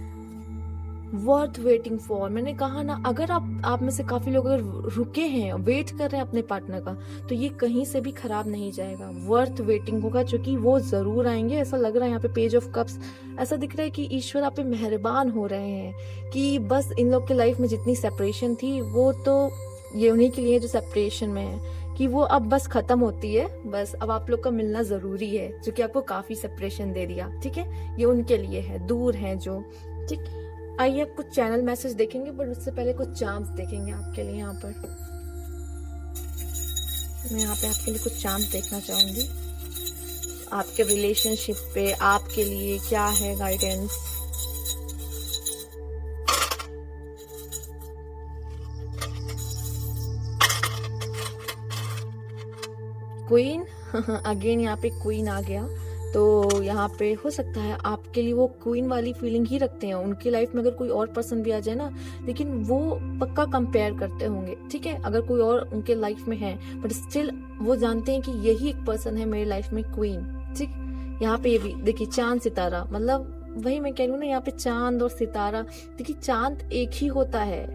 वर्थ वेटिंग फॉर, मैंने कहा ना, अगर आप में से काफी लोग अगर रुके हैं, वेट कर रहे हैं अपने पार्टनर का, तो ये कहीं से भी खराब नहीं जाएगा। वर्थ वेटिंग होगा, क्योंकि वो जरूर आएंगे। ऐसा लग रहा है यहाँ पे पेज ऑफ कप्स, ऐसा दिख रहा है कि ईश्वर आप पे मेहरबान हो रहे हैं कि बस इन लोग के लाइफ में जितनी सेपरेशन थी, वो तो ये उन्हीं के लिए जो सेपरेशन में है, कि वो अब बस खत्म होती है। बस अब आप लोग का मिलना जरूरी है, जो कि आपको काफी सेपरेशन दे दिया, ठीक है। ये उनके लिए है, दूर है जो, ठीक। आइए आप कुछ चैनल मैसेज देखेंगे, बट उससे पहले कुछ चार्म्स देखेंगे आपके लिए। यहाँ पर मैं यहाँ पे आपके लिए कुछ चार्म्स देखना चाहूंगी। आपके रिलेशनशिप पे आपके लिए क्या है गाइडेंस। क्वीन, अगेन यहाँ पे क्वीन आ गया। तो यहाँ पे हो सकता है आपके लिए वो क्वीन वाली फीलिंग ही रखते हैं। उनकी लाइफ में अगर कोई और पर्सन भी आ जाए ना, लेकिन वो पक्का कंपेयर करते होंगे, ठीक है, अगर कोई और उनके लाइफ में है, बट स्टिल वो जानते हैं कि यही एक पर्सन है मेरी लाइफ में क्वीन। ठीक, यहाँ पे ये भी देखिए चांद सितारा, मतलब वही मैं कह रही हूँ ना, यहाँ पे चांद और सितारा। देखिए चांद एक ही होता है,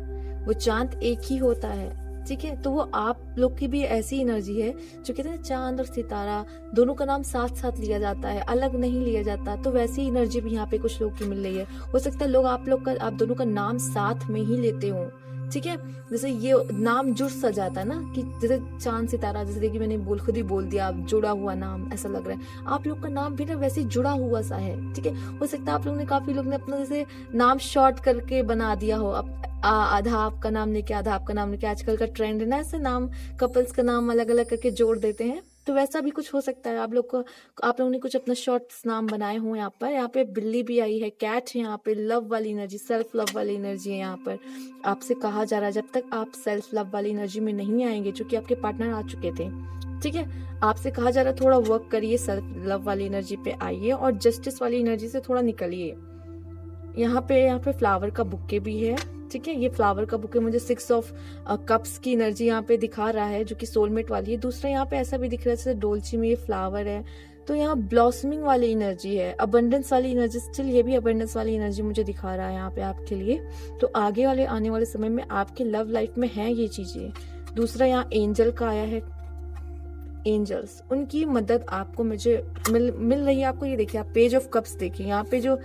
वो चांद एक ही होता है, ठीक है। तो वो आप लोग की भी ऐसी एनर्जी है जो कहते हैं चांद और सितारा दोनों का नाम साथ साथ लिया जाता है, अलग नहीं लिया जाता। तो वैसी एनर्जी भी यहाँ पे कुछ लोग की मिल रही है। हो सकता है लोग आप दोनों का नाम साथ में ही लेते हो, ठीक है। जैसे ये नाम जुड़ सा जाता है ना, कि जैसे चांद सितारा, जैसे कि मैंने खुद ही बोल दिया, आप जुड़ा हुआ नाम ऐसा लग रहा है। आप लोग का नाम भी ना वैसे जुड़ा हुआ सा है, ठीक है। हो सकता है आप लोग ने, काफी लोग ने अपना जैसे नाम शॉर्ट करके बना दिया हो, आधा आपका नाम लेके आधा आपका नाम लेके। आजकल का ट्रेंड है ना, ऐसे नाम कपल्स का नाम अलग अलग करके जोड़ देते हैं, तो वैसा भी कुछ हो सकता है। आप लोगों ने कुछ अपना शॉर्ट नाम बनाए हो। यहाँ पे बिल्ली भी आई है, कैट है, यहाँ पे लव वाली एनर्जी, सेल्फ लव वाली एनर्जी है। यहाँ पर आपसे कहा जा रहा है जब तक आप सेल्फ लव वाली एनर्जी में नहीं आएंगे, चूंकि आपके पार्टनर आ चुके थे, ठीक है, आपसे कहा जा रहा है थोड़ा वर्क करिए, सेल्फ लव वाली एनर्जी पे आइए और जस्टिस वाली एनर्जी से थोड़ा निकलिए। यहाँ पे फ्लावर का बुके भी है, ठीक है। ये फ्लावर का बुके मुझे 6 ऑफ कप्स की एनर्जी यहाँ पे दिखा रहा है, जो कि सोलमेट वाली है। दूसरा यहाँ पे ऐसा भी दिख रहा है जैसे डोलची में ये फ्लावर है, तो यहाँ ब्लॉसमिंग वाली एनर्जी है, अबंडेंस वाली एनर्जी, स्टिल ये भी अबंडेंस वाली एनर्जी मुझे दिखा रहा है यहाँ पे आपके लिए। तो आगे वाले आने वाले समय में आपके लव लाइफ में है ये चीजें। दूसरा यहाँ एंजल का आया है, एंजल्स, उनकी मदद आपको मुझे मिल रही है। आपको ये देखिए, आप पेज ऑफ कप्स देखिए, यहाँ पे जो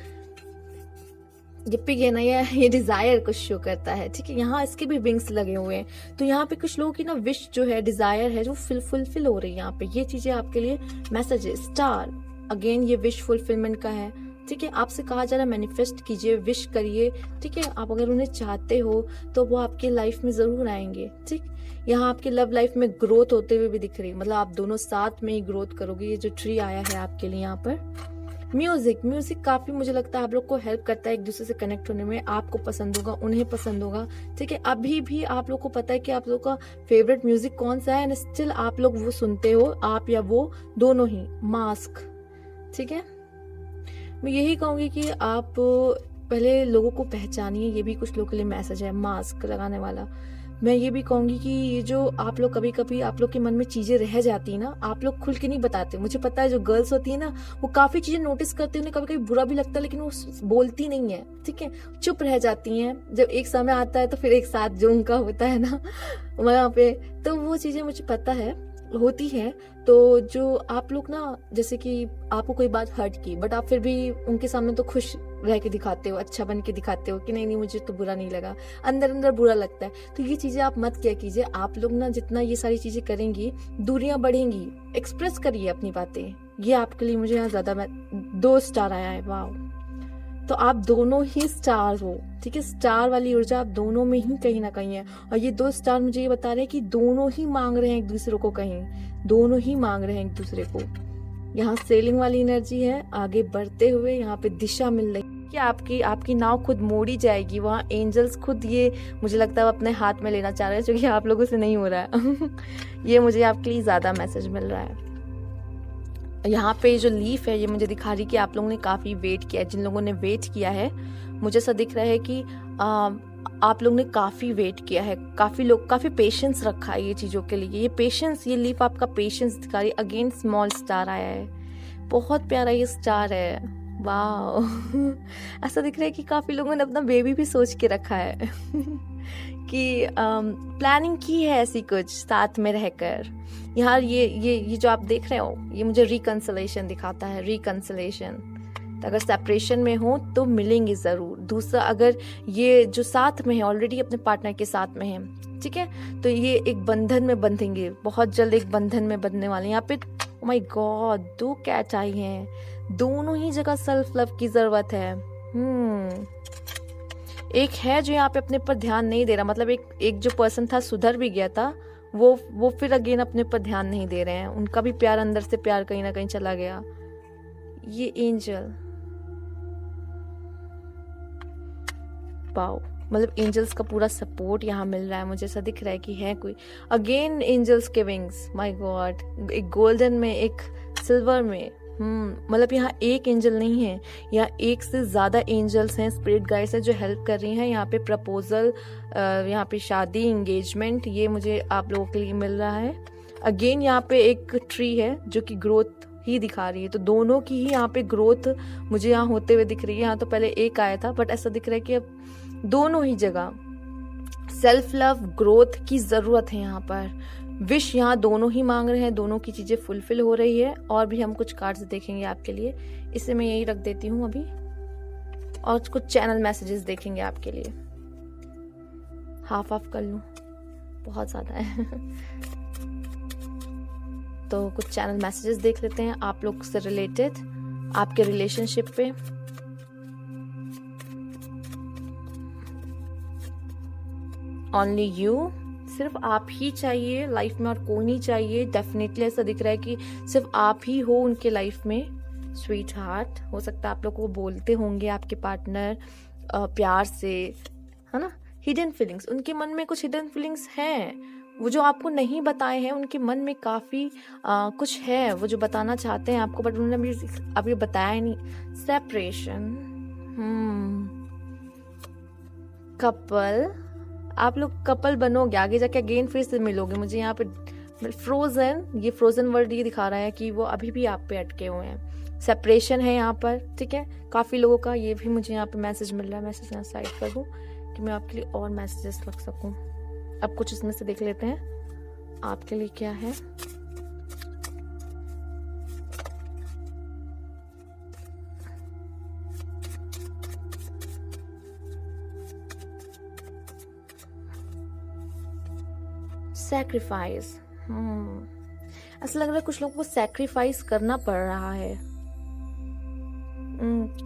ये पिग है ना, ये डिजायर को शो करता है, ठीक है। यहाँ इसके भी विंग्स लगे हुए हैं, तो यहाँ पे कुछ लोगों की ना विश जो है, डिजायर है, जो फुलफिल हो रही है। यहाँ पे ये चीजें आपके लिए मैसेज है। स्टार अगेन ये विश फुलफिलमेंट का है, ठीक है। आपसे कहा जा रहा है मैनिफेस्ट कीजिए, विश करिए, ठीक है। आप अगर उन्हें चाहते हो तो वो आपके लाइफ में जरूर आएंगे, ठीक। यहाँ आपके लव लाइफ में ग्रोथ होते हुए भी दिख रही है, मतलब आप दोनों साथ में ही ग्रोथ करोगे। ये जो ट्री आया है आपके लिए यहाँ पर, म्यूजिक काफी मुझे लगता है आप लोग को हेल्प करता है एक दूसरे से कनेक्ट होने में। आपको पसंद होगा, उन्हें पसंद होगा, ठीक है। अभी भी आप लोग को पता है कि आप लोग का फेवरेट म्यूजिक कौन सा है, एंड स्टिल आप लोग वो सुनते हो, आप या वो दोनों ही। मास्क, ठीक है। मैं यही कहूंगी कि आप पहले लोगों को पहचानिए, ये भी कुछ लोगों के लिए मैसेज है, मास्क लगाने वाला। मैं ये भी कहूंगी कि ये जो आप लोग कभी कभी आप लोग के मन में चीजें रह जाती है ना, आप लोग खुल के नहीं बताते। मुझे पता है जो गर्ल्स होती है ना, वो काफी चीजें नोटिस करती है, उन्हें कभी कभी बुरा भी लगता है, लेकिन वो बोलती नहीं है, ठीक है, चुप रह जाती हैं। जब एक समय आता है तो फिर एक साथ जो उनका होता है ना वहां पे, तो वो चीजें मुझे पता है होती है। तो जो आप लोग ना, जैसे कि आपको कोई बात हर्ट की, बट आप फिर भी उनके सामने तो खुश रह के दिखाते हो, अच्छा बन के दिखाते हो कि नहीं मुझे तो बुरा नहीं लगा, अंदर अंदर बुरा लगता है। तो ये चीजें आप मत क्या कीजिए। आप लोग ना जितना ये सारी चीजें करेंगी, दूरियां बढ़ेंगी। एक्सप्रेस करिए अपनी बातें। ये आपके लिए मुझे यहाँ ज्यादा 2 स्टार आया है, वाह। तो आप दोनों ही स्टार हो, ठीक है। स्टार वाली ऊर्जा आप दोनों में ही कहीं ना कहीं है, और ये 2 स्टार मुझे ये बता रहे हैं कि दोनों ही मांग रहे हैं एक दूसरे को, कहीं दोनों ही मांग रहे हैं एक दूसरे को। यहाँ सेलिंग वाली एनर्जी है, आगे बढ़ते हुए यहाँ पे दिशा मिल रही है कि आपकी नाव खुद मोड़ी जाएगी। वहाँ एंजल्स खुद, ये मुझे लगता है अपने हाथ में लेना चाह रहे हैं, क्योंकि आप लोगों से नहीं हो रहा है ये मुझे आपके लिए ज्यादा मैसेज मिल रहा है। यहाँ पे जो लीफ है, ये मुझे दिखा रही कि आप लोगों ने काफी वेट किया है। जिन लोगों ने वेट किया है, मुझे ऐसा दिख रहा है कि आप लोग ने काफी वेट किया है, काफी पेशेंस रखा है ये चीजों के लिए। ये पेशेंस, ये लीफ आपका पेशेंस दिखा रही है। अगेन स्मॉल स्टार आया है, बहुत प्यारा ये स्टार है, वाह ऐसा दिख रहा है कि काफी लोगों ने अपना बेबी भी सोच के रखा है कि प्लानिंग की है ऐसी कुछ साथ में रहकर। यहाँ ये जो आप देख रहे हो, ये मुझे रिकंसलेशन दिखाता है, रिकंसलेशन। तो अगर सेपरेशन में हो तो मिलेंगे जरूर। दूसरा, अगर ये जो साथ में है, ऑलरेडी अपने पार्टनर के साथ में है, ठीक है, तो ये एक बंधन में बंधेंगे, बहुत जल्द एक बंधन में बंधने वाले। यहाँ पे ओ माय गॉड 2 कैट आई हैं, दोनों ही जगह सेल्फ लव की जरूरत है। एक है जो यहाँ पे अपने पर ध्यान नहीं दे रहा, मतलब एक जो पर्सन था सुधर भी गया था, वो फिर अगेन अपने पर ध्यान नहीं दे रहे हैं। उनका भी प्यार, अंदर से प्यार कहीं ना कहीं चला गया। ये एंजल, वाओ, मतलब एंजल्स का पूरा सपोर्ट यहाँ मिल रहा है। मुझे ऐसा दिख रहा है कि है कोई, अगेन एंजल्स के विंग्स, माय गॉड, एक गोल्डन में, एक सिल्वर में, मतलब यहाँ एक एंजल नहीं है, यहाँ एक से ज़्यादा एंजल्स हैं, स्पिरिट गाइड्स हैं जो हेल्प कर रही हैं। यहाँ पे प्रपोजल, यहाँ पे शादी, इंगेजमेंट, ये मुझे आप लोगों के लिए मिल रहा है। अगेन यहाँ पे एक ट्री है जो कि ग्रोथ ही दिखा रही है, तो दोनों की ही यहाँ पे ग्रोथ मुझे यहाँ होते हुए दिख रही है। यहाँ तो पहले एक आया था, बट ऐसा दिख रहा है कि अब दोनों ही जगह सेल्फ लव, ग्रोथ की ज़रूरत है। यहाँ पर विश यहाँ दोनों ही मांग रहे हैं, दोनों की चीज़ें फुलफिल हो रही है। और भी हम कुछ कार्ड्स देखेंगे आपके लिए, इसे मैं यही रख देती हूँ अभी, और कुछ चैनल मैसेजेस देखेंगे आपके लिए। हाफ ऑफ कर लूँ, बहुत ज़्यादा है तो कुछ चैनल मैसेजेस देख लेते हैं आप लोग से रिलेटेड, आपके रिलेशनशिप पे। ओनली यू, सिर्फ आप ही चाहिए लाइफ में और कोई नहीं चाहिए। डेफिनेटली ऐसा दिख रहा है कि सिर्फ आप ही हो उनके लाइफ में। स्वीट हार्ट, हो सकता है आप लोग को बोलते होंगे आपके पार्टनर प्यार से, है ना। हिडन फीलिंग्स, उनके मन में कुछ हिडन फीलिंग्स हैं, वो जो आपको नहीं बताए हैं। उनके मन में काफ़ी कुछ है, वो जो बताना चाहते हैं आपको, बट उन्होंने अभी बताया नहीं। सेपरेशन, कपल, आप लोग कपल बनोगे आगे जाके, अगेन फिर से मिलोगे। मुझे यहाँ पे फ्रोजन, ये फ्रोजन वर्ड ये दिखा रहा है कि वो अभी भी आप पे अटके हुए हैं। सेपरेशन है यहाँ पर, ठीक है, काफ़ी लोगों का। ये भी मुझे यहाँ पे मैसेज मिल रहा है, मैसेज यहाँ साइड कर दूँ कि मैं आपके लिए और मैसेजेस रख सकूँ। अब कुछ इसमें से देख लेते हैं आपके लिए क्या है। सैक्रिफाइस, ऐसा लग रहा है कुछ लोगों को सैक्रिफाइस करना पड़ रहा है,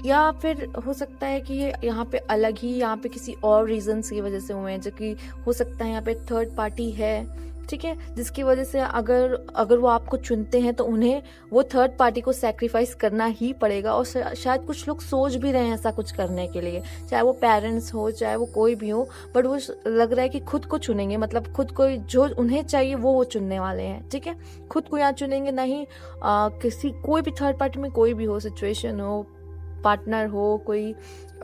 या फिर हो सकता है कि ये यहाँ पे अलग ही, यहाँ पे किसी और रीजंस की वजह से हुए हैं, जो कि हो सकता है यहाँ पे थर्ड पार्टी है, ठीक है, जिसकी वजह से अगर वो आपको चुनते हैं तो उन्हें वो थर्ड पार्टी को सैक्रिफाइस करना ही पड़ेगा। और शायद कुछ लोग सोच भी रहे हैं ऐसा कुछ करने के लिए, चाहे वो पेरेंट्स हो, चाहे वो कोई भी हो, बट वो लग रहा है कि खुद को चुनेंगे, मतलब खुद को जो उन्हें चाहिए वो चुनने वाले हैं, ठीक है। खुद को यहाँ चुनेंगे, नहीं किसी कोई भी थर्ड पार्टी में कोई भी हो, सिचुएशन हो, पार्टनर हो, कोई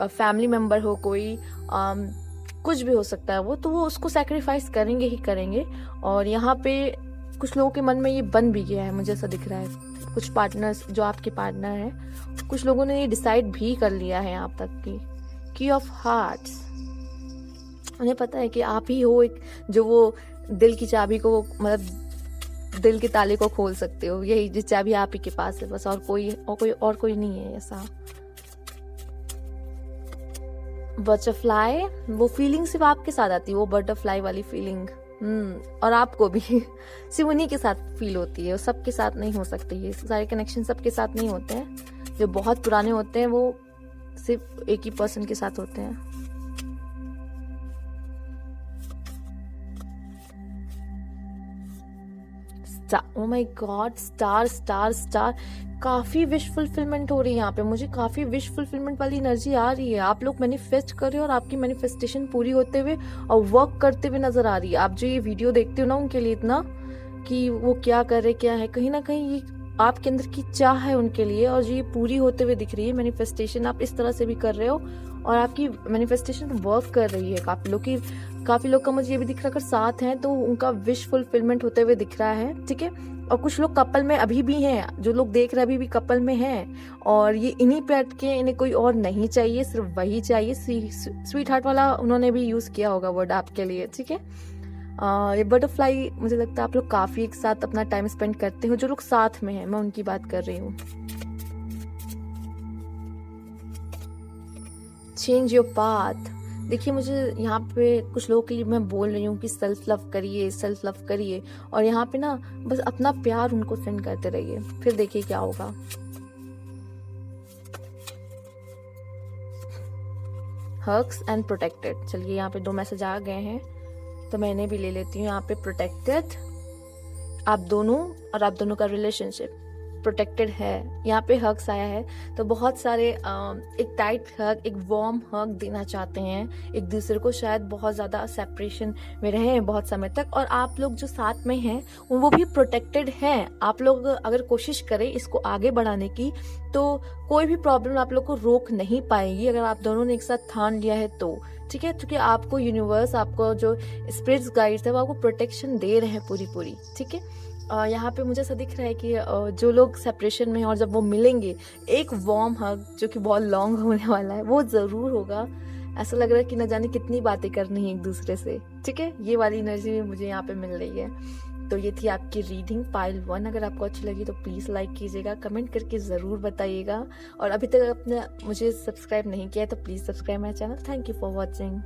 फैमिली मेम्बर हो, कोई कुछ भी हो सकता है वो, तो वो उसको सैक्रिफाइस करेंगे ही करेंगे। और यहाँ पे कुछ लोगों के मन में ये बन भी गया है, मुझे ऐसा दिख रहा है। कुछ पार्टनर्स जो आपके पार्टनर हैं, कुछ लोगों ने ये डिसाइड भी कर लिया है यहाँ तक की ऑफ हार्ट्स, उन्हें पता है कि आप ही हो एक जो वो दिल की चाबी को, मतलब दिल के ताले को खोल सकते हो। यही जिस चाबी आप ही के पास है बस, और कोई नहीं है ऐसा। बटरफ्लाई, वो फीलिंग सिर्फ आपके साथ आती है, वो बटरफ्लाई वाली फीलिंग, और आपको भी सिर्फ उन्हीं के साथ फील होती है, वो सबके साथ नहीं हो सकती। ये सारे कनेक्शन सबके साथ नहीं होते हैं, जो बहुत पुराने होते हैं वो सिर्फ एक ही पर्सन के साथ होते हैं। ओ my God, star star star, काफी विश फुलफिलमेंट हो रही है यहाँ पे। मुझे काफी विश फुलफिलमेंट वाली एनर्जी आ रही है। आप लोग मैनिफेस्ट कर रहे हो और आपकी मैनिफेस्टेशन पूरी होते हुए और वर्क करते हुए नजर आ रही है। आप जो ये वीडियो देखते हो ना, उनके लिए इतना कि वो क्या कर रहे, क्या है, कहीं ना कहीं ये आपके अंदर की चाह है उनके लिए, और जो ये पूरी होते हुए दिख रही है मैनिफेस्टेशन, आप इस तरह से भी कर रहे हो और आपकी मैनिफेस्टेशन वर्क कर रही है। काफी लोग का मुझे ये भी दिख रहा है, अगर साथ हैं तो उनका विश फुलफिलमेंट होते हुए दिख रहा है, ठीक है। और कुछ लोग कपल में अभी भी हैं, जो लोग देख रहे हैं अभी भी कपल में हैं, और ये इन्हीं पे अटके, इन्हें कोई और नहीं चाहिए, सिर्फ वही चाहिए। स्वीट हार्ट वाला उन्होंने भी यूज किया होगा वर्ड आपके लिए, ठीक है। ये बटरफ्लाई, मुझे लगता है आप लोग काफी एक साथ अपना टाइम स्पेंड करते हो। जो लोग साथ में हैं, मैं उनकी बात कर रही हूँ। चेंज योर पाथ, देखिए मुझे यहाँ पे कुछ लोगों के लिए मैं बोल रही हूँ कि सेल्फ लव करिए, सेल्फ लव करिए, और यहाँ पे ना बस अपना प्यार उनको सेंड करते रहिए, फिर देखिए क्या होगा। हग्स एंड प्रोटेक्टेड, चलिए यहाँ पे 2 मैसेज आ गए हैं तो मैं इन्हें भी ले लेती हूँ। यहाँ पे प्रोटेक्टेड, आप दोनों और आप दोनों का रिलेशनशिप, प्रोटेक्टेड है। यहाँ पे हग्स आया है तो बहुत सारे एक टाइट हग, एक वार्म हग देना चाहते हैं एक दूसरे को। शायद बहुत ज़्यादा सेपरेशन में रहे हैं बहुत समय तक, और आप लोग जो साथ में हैं वो भी प्रोटेक्टेड हैं। आप लोग अगर कोशिश करें इसको आगे बढ़ाने की तो कोई भी प्रॉब्लम आप लोग को रोक नहीं पाएगी, अगर आप दोनों ने एक साथ ठान लिया है तो। ठीक है, क्योंकि आपको यूनिवर्स, आपको जो स्पिरिट्स गाइड्स है वो आपको प्रोटेक्शन दे रहे हैं पूरी। ठीक है, यहाँ पे मुझे ऐसा दिख रहा है कि जो लोग सेपरेशन में हैं और जब वो मिलेंगे, एक वार्म हग जो कि बहुत लॉन्ग होने वाला है वो ज़रूर होगा। ऐसा लग रहा है कि न जाने कितनी बातें करनी है एक दूसरे से। ठीक है, ये वाली एनर्जी भी मुझे यहाँ पे मिल रही है। तो ये थी आपकी रीडिंग पाइल 1। अगर आपको अच्छी लगी तो प्लीज़ लाइक कीजिएगा, कमेंट करके ज़रूर बताइएगा, और अभी तक आपने मुझे सब्सक्राइब नहीं किया है तो please subscribe my channel. Thank you for watching.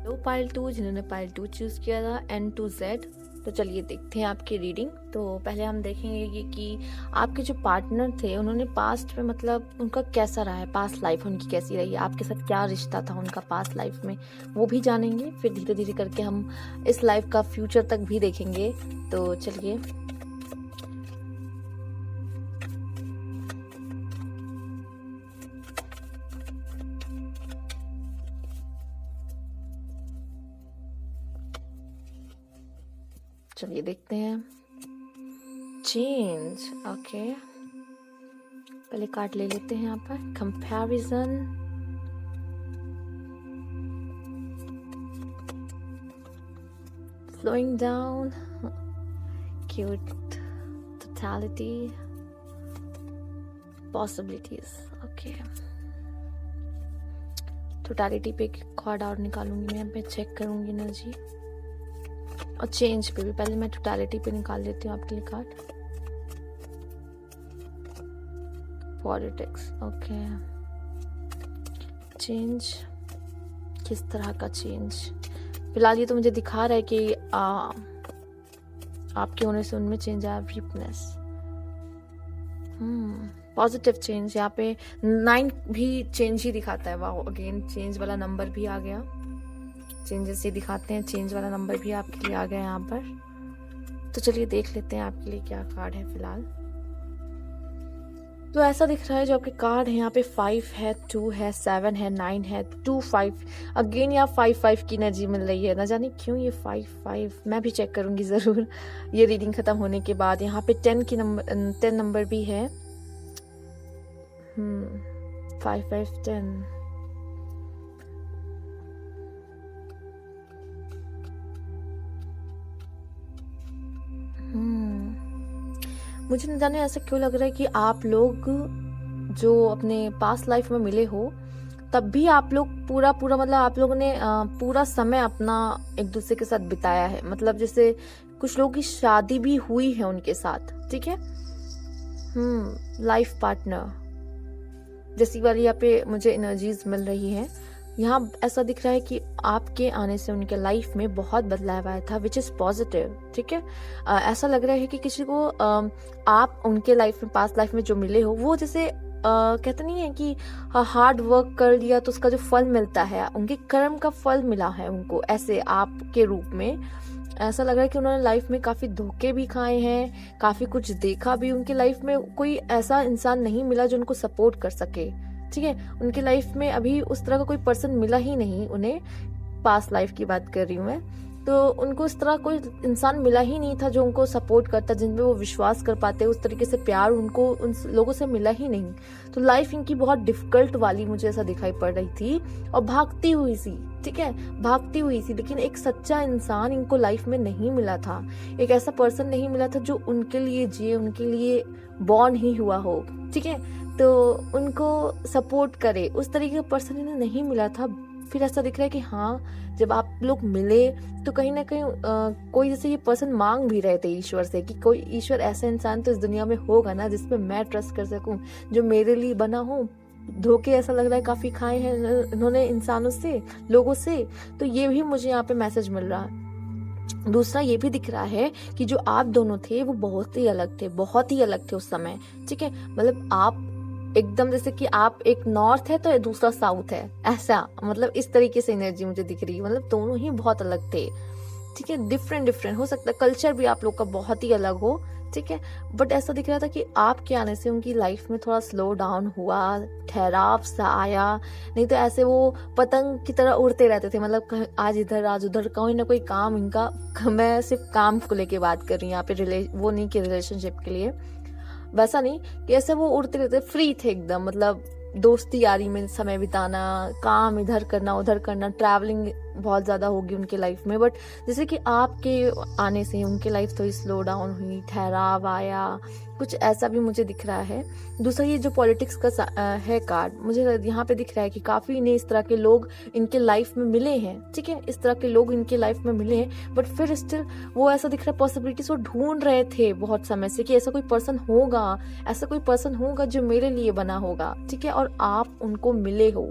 तो पाइल 2, जिन्होंने पाइल 2 चूज़ किया था, N to Z। तो चलिए देखते हैं आपकी रीडिंग। तो पहले हम देखेंगे कि आपके जो पार्टनर थे उन्होंने पास्ट में, मतलब उनका कैसा रहा है, पास्ट लाइफ उनकी कैसी रही है, आपके साथ क्या रिश्ता था उनका पास्ट लाइफ में, वो भी जानेंगे। फिर धीरे धीरे करके हम इस लाइफ का फ्यूचर तक भी देखेंगे। तो चलिए देखते हैं। चेंज, ओके, पहले कार्ड ले लेते हैं यहाँ पर। Comparison, slowing down, cute, totality, possibilities. Okay, totality पे एक कार्ड और निकालूंगी मैं, यहाँ पे चेक करूंगी एनर्जी, और चेंज पे भी। पहले मैं टोटलिटी पे निकाल लेती हूँ आपके लिए कार्ड। पॉलिटिक्स, ओके, चेंज, किस तरह का चेंज? फिलहाल ये तो मुझे दिखा रहा है कि आपके होने से उनमें चेंज आया। Weakness, positive change. यहाँ पे 9 भी चेंज ही दिखाता है। वाह, अगेन चेंज वाला नंबर भी आ गया। चेंजेस ये दिखाते हैं, चेंज वाला नंबर भी आपके लिए आ गया यहाँ पर। तो चलिए देख लेते हैं आपके लिए क्या कार्ड है फिलहाल। तो ऐसा दिख रहा है जो आपके कार्ड है यहाँ पे 5 है, 2 है, 7 है, 9 है, 2, 5। अगेन यहाँ 5 की एनर्जी मिल रही है, ना जाने क्यों ये 5। मैं भी चेक करूंगी ज़रूर ये रीडिंग ख़त्म होने के बाद। यहाँ पे 10 नंबर भी है। 5, 5, 10। मुझे न जाने ऐसा क्यों लग रहा है कि आप लोग जो अपने पास्ट लाइफ में मिले हो तब भी आप लोग पूरा मतलब आप लोगों ने पूरा समय अपना एक दूसरे के साथ बिताया है। मतलब जैसे कुछ लोगों की शादी भी हुई है उनके साथ। ठीक है, लाइफ पार्टनर जैसी वाली यहाँ पे मुझे एनर्जीज मिल रही है। यहाँ ऐसा दिख रहा है कि आपके आने से उनके लाइफ में बहुत बदलाव आया था, विच इज़ पॉजिटिव। ठीक है, ऐसा लग रहा है कि किसी को आप उनके लाइफ में, पास्ट लाइफ में जो मिले हो, वो जैसे कहते नहीं है कि हार्ड वर्क कर लिया तो उसका जो फल मिलता है, उनके कर्म का फल मिला है उनको, ऐसे आपके रूप में। ऐसा लग रहा है कि उन्होंने लाइफ में काफ़ी धोखे भी खाए हैं, काफ़ी कुछ देखा भी। उनकी लाइफ में कोई ऐसा इंसान नहीं मिला जो उनको सपोर्ट कर सके। ठीक है, उनकी लाइफ में अभी उस तरह का कोई पर्सन मिला ही नहीं उन्हें। पास्ट लाइफ की बात कर रही हूँ मैं। तो उनको इस तरह कोई इंसान मिला ही नहीं था जो उनको सपोर्ट करता, जिन पे वो विश्वास कर पाते, उस तरीके से प्यार उनको उन लोगों से मिला ही नहीं। तो लाइफ इनकी बहुत डिफिकल्ट वाली मुझे ऐसा दिखाई पड़ रही थी, और भागती हुई सी। ठीक है, भागती हुई सी, लेकिन एक सच्चा इंसान इनको लाइफ में नहीं मिला था। एक ऐसा पर्सन नहीं मिला था जो उनके लिए जिए, उनके लिए बॉर्न ही हुआ हो। ठीक है, तो उनको सपोर्ट करे, उस तरीके का पर्सन इन्हें नहीं मिला था। फिर ऐसा दिख रहा है कि हाँ, जब आप लोग मिले तो कहीं ना कहीं कोई जैसे ये पर्सन मांग भी रहे थे ईश्वर से कि कोई ईश्वर ऐसा इंसान तो इस दुनिया में होगा ना जिसपे मैं ट्रस्ट कर सकूं, जो मेरे लिए बना हो। धोखे ऐसा लग रहा है काफी खाए हैं इन्होंने इंसानों से, लोगों से। तो ये भी मुझे यहाँ पे मैसेज मिल रहा है। दूसरा ये भी दिख रहा है कि जो आप दोनों थे वो बहुत ही अलग थे, बहुत ही अलग थे उस समय। ठीक है, मतलब आप एकदम जैसे कि आप एक नॉर्थ है तो दूसरा साउथ है, ऐसा मतलब इस तरीके से एनर्जी मुझे दिख रही है। मतलब दोनों ही बहुत अलग थे। ठीक है, डिफरेंट हो सकता है, कल्चर भी आप लोग का बहुत ही अलग हो। ठीक है। बट ऐसा दिख रहा था कि आपके आने से उनकी लाइफ में थोड़ा स्लो डाउन हुआ, ठहराव सा आया। नहीं तो ऐसे वो पतंग की तरह उड़ते रहते थे, मतलब आज इधर आज उधर, कोई ना कोई काम इनका। मैं सिर्फ काम को लेके बात कर रही हूँ यहाँ पे, वो नहीं कि रिलेशनशिप के लिए, वैसा नहीं कि ऐसे वो उड़ते रहते, फ्री थे एकदम। मतलब दोस्ती यारी में समय बिताना, काम इधर करना उधर करना, ट्रैवलिंग बहुत ज़्यादा होगी उनके लाइफ में। बट जैसे कि आपके आने से उनकी लाइफ थोड़ी स्लो डाउन हुई, ठहराव आया, कुछ ऐसा भी मुझे दिख रहा है। दूसरा ये जो पॉलिटिक्स का है कार्ड, मुझे यहाँ पे दिख रहा है कि काफ़ी इन्हें इस तरह के लोग इनके लाइफ में मिले हैं। ठीक है, इस तरह के लोग इनके लाइफ में मिले हैं, बट फिर स्टिल वो ऐसा दिख रहा है पॉसिबिलिटीज वो ढूंढ रहे थे बहुत समय से कि ऐसा कोई पर्सन होगा, ऐसा कोई पर्सन होगा जो मेरे लिए बना होगा। ठीक है, और आप उनको मिले हो।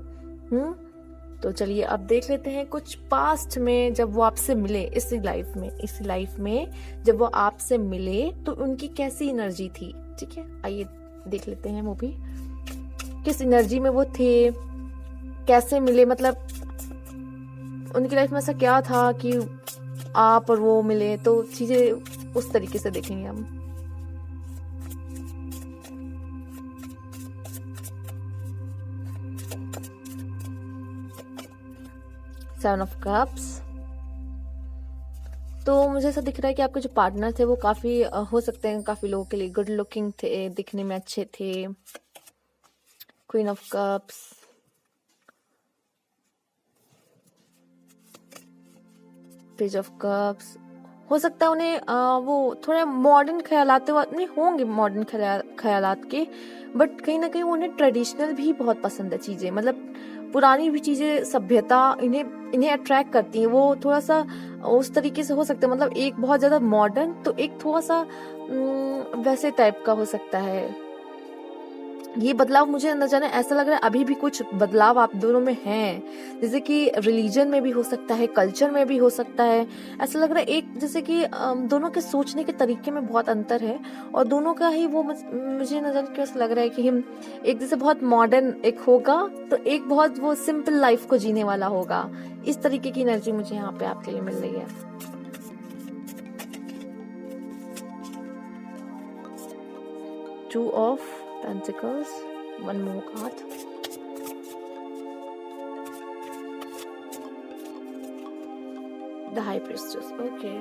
तो चलिए अब देख लेते हैं कुछ पास्ट में जब वो आपसे मिले, इसी लाइफ में जब वो आपसे मिले तो उनकी कैसी एनर्जी थी। ठीक है, आइए देख लेते हैं वो भी किस एनर्जी में वो थे, कैसे मिले, मतलब उनकी लाइफ में ऐसा क्या था कि आप और वो मिले। तो चीजें उस तरीके से देखेंगे हम। Seven of cups. तो मुझे ऐसा दिख रहा है कि आपके जो पार्टनर थे वो काफी हो सकते हैं काफी लोगों के लिए गुड लुकिंग थे, दिखने में अच्छे थे। Queen of cups, page of cups. हो सकता है उन्हें वो थोड़े मॉडर्न ख्यालात नहीं होंगे, मॉडर्न ख्यालात के, बट कहीं ना कहीं उन्हें ट्रेडिशनल भी बहुत पसंद है चीजें, मतलब पुरानी भी चीजें, सभ्यता इन्हें अट्रैक्ट करती हैं। वो थोड़ा सा उस तरीके से हो सकता है, मतलब एक बहुत ज्यादा मॉडर्न तो एक थोड़ा सा वैसे टाइप का हो सकता है। ये बदलाव मुझे न जाने ऐसा लग रहा है अभी भी कुछ बदलाव आप दोनों में हैं, जैसे कि रिलीजन में भी हो सकता है, कल्चर में भी हो सकता है। ऐसा लग रहा है एक जैसे कि दोनों के सोचने के तरीके में बहुत अंतर है, और दोनों का ही वो मुझे न जाने कैसा लग रहा है कि हम एक जैसे बहुत मॉडर्न एक होगा तो एक बहुत वो सिंपल लाइफ को जीने वाला होगा। इस तरीके की एनर्जी मुझे यहाँ पे आपके लिए मिल रही है। Two of Pentacles, one more card. The High Priestess. Okay.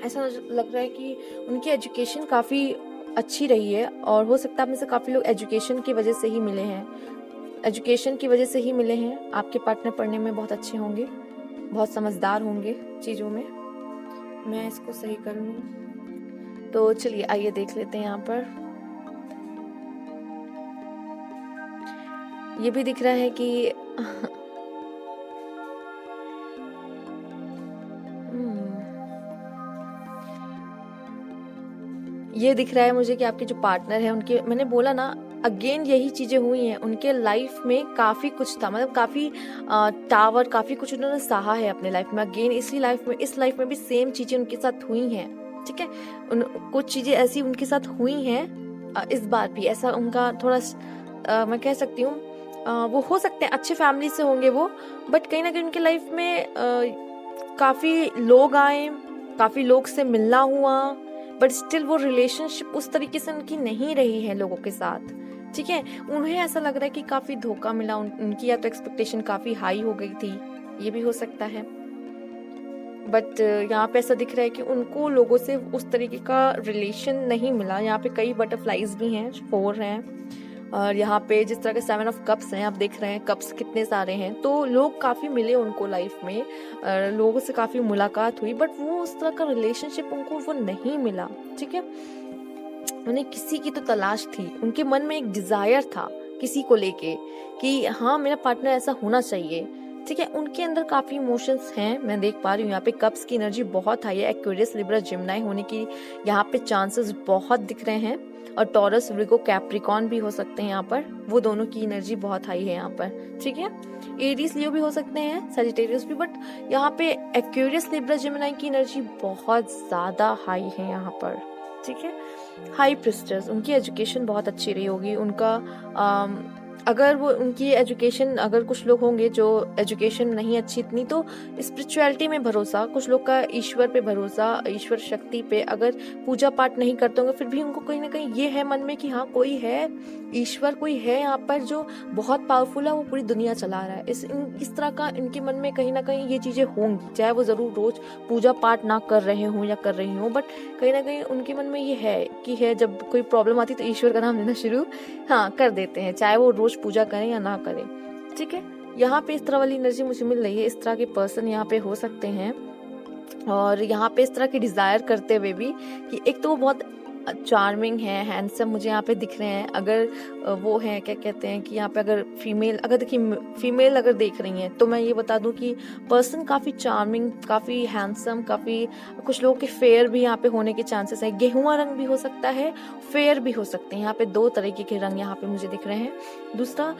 ऐसा लग रहा है कि उनकी एजुकेशन काफी अच्छी रही है, और हो सकता है आप में से काफी लोग एजुकेशन की वजह से ही मिले हैं। एजुकेशन की वजह से ही मिले हैं। आपके पार्टनर पढ़ने में बहुत अच्छे होंगे, बहुत समझदार होंगे चीजों में। मैं इसको सही कर लूं तो चलिए आइए देख लेते हैं यहाँ पर। ये भी दिख रहा है कि ये दिख रहा है मुझे कि आपके जो पार्टनर है उनके, मैंने बोला ना अगेन यही चीजें हुई हैं उनके लाइफ में। काफी कुछ था, मतलब काफी टावर, काफी कुछ उन्होंने सहा है अपने लाइफ में। अगेन इस लाइफ में भी सेम चीजें उनके साथ हुई हैं। ठीक है, कुछ चीजें ऐसी उनके साथ हुई हैं इस बार भी। ऐसा उनका थोड़ा मैं कह सकती हूँ वो हो सकते हैं अच्छे फैमिली से होंगे वो, बट कहीं ना कहीं उनके लाइफ में काफी लोग आए, काफी लोग से मिलना हुआ, बट स्टिल वो रिलेशनशिप उस तरीके से उनकी नहीं रही है लोगों के साथ। ठीक है, उन्हें ऐसा लग रहा है कि काफी धोखा मिला उनकी, या तो एक्सपेक्टेशन काफी हाई हो गई थी, ये भी हो सकता है। बट यहाँ पे ऐसा दिख रहा है कि उनको लोगों से उस तरीके का रिलेशन नहीं मिला। यहाँ पे कई बटरफ्लाईज भी हैं, 4 हैं, और यहाँ पे जिस तरह के 7 ऑफ कप्स हैं, आप देख रहे हैं कप्स कितने सारे हैं। तो लोग काफी मिले उनको लाइफ में, लोगों से काफी मुलाकात हुई, बट वो उस तरह का रिलेशनशिप उनको वो नहीं मिला। ठीक है, उन्हें किसी की तो तलाश थी, उनके मन में एक डिजायर था किसी को लेके कि हाँ मेरा पार्टनर ऐसा होना चाहिए। ठीक है, उनके अंदर काफी इमोशंस हैं, मैं देख पा रही हूँ। यहाँ पे कप्स की एनर्जी बहुत हाई है। एक्वेरियस, लिब्रा, जिमिनी होने की यहाँ पे चांसेस बहुत दिख रहे हैं, और टॉरस, विर्गो, कैप्रिकॉर्न भी हो सकते हैं यहाँ पर। वो दोनों की एनर्जी बहुत हाई है यहाँ पर। ठीक है, एरीज, लियो भी हो सकते हैं, सजिटेरियस भी, बट यहाँ पे एक्वेरियस, लिब्रा, जिमिनी की एनर्जी बहुत ज्यादा हाई है यहाँ पर। ठीक है, हाई प्रिस्टेस, उनकी एजुकेशन बहुत अच्छी रही होगी, उनका अगर वो उनकी एजुकेशन, अगर कुछ लोग होंगे जो एजुकेशन नहीं अच्छी इतनी, तो स्पिरिचुअलिटी में भरोसा, कुछ लोग का ईश्वर पे भरोसा, ईश्वर शक्ति पे, अगर पूजा पाठ नहीं करते होंगे फिर भी उनको कहीं ना कहीं ये है मन में कि हाँ कोई है, ईश्वर कोई है यहाँ पर जो बहुत पावरफुल है, वो पूरी दुनिया चला रहा है। इस तरह का इनके मन में कहीं ना कहीं ये चीजें होंगी, चाहे वो जरूर रोज पूजा पाठ ना कर रहे हों या कर रही हों, बट कहीं ना कहीं उनके मन में ये है कि है, जब कोई प्रॉब्लम आती तो ईश्वर का नाम लेना शुरू हाँ कर देते हैं, चाहे वो रोज पूजा करें या ना करें। ठीक है, यहाँ पे इस तरह वाली एनर्जी मुझे मिल रही है, इस तरह के पर्सन यहाँ पे हो सकते हैं। और यहाँ पे इस तरह की डिजायर करते हुए भी कि एक तो वो बहुत चार्मिंग है, हैंडसम मुझे यहाँ पे दिख रहे हैं। अगर वो है क्या कहते हैं कि यहाँ पे अगर फीमेल, अगर देखिए फीमेल अगर देख रही हैं तो मैं ये बता दूं कि पर्सन काफी चार्मिंग, काफी हैंडसम, काफी, कुछ लोगों के फेयर भी यहाँ पे होने के चांसेस है। गेहुआ रंग भी हो सकता है, फेयर भी हो सकते हैं। यहाँ पे 2 तरीके के रंग यहाँ पे मुझे दिख रहे हैं। दूसरा,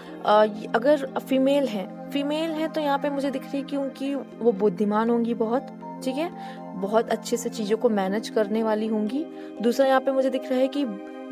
अगर फीमेल है तो यहाँ पे मुझे दिख रही है कि उनकी वो बुद्धिमान होंगी बहुत, ठीक है, बहुत अच्छे से चीजों को मैनेज करने वाली होंगी। दूसरा, यहाँ पे मुझे दिख रहा है कि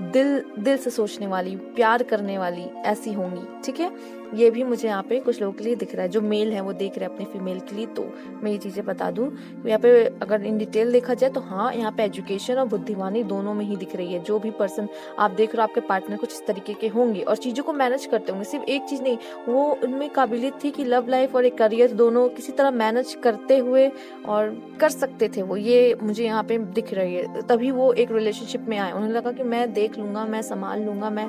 दिल से सोचने वाली, प्यार करने वाली ऐसी होंगी। ठीक है, ये भी मुझे यहाँ पे कुछ लोगों के लिए दिख रहा है, जो मेल है वो देख रहे हैं अपने फीमेल के लिए। तो मैं ये चीजें बता दूं, यहाँ पे अगर इन डिटेल देखा जाए तो हाँ, यहाँ पे एजुकेशन और बुद्धिमानी दोनों में ही दिख रही है। जो भी पर्सन आप देख रहे हो, आपके पार्टनर कुछ इस तरीके के होंगे और चीजों को मैनेज करते होंगे। सिर्फ एक चीज नहीं, वो उनमें काबिलियत थी कि लव लाइफ और एक करियर दोनों किसी तरह मैनेज करते हुए और कर सकते थे वो, ये मुझे यहाँ पे दिख रही है। तभी वो एक रिलेशनशिप में आए, उन्हें लगा कि मैं देख लूंगा, मैं संभाल लूंगा, मैं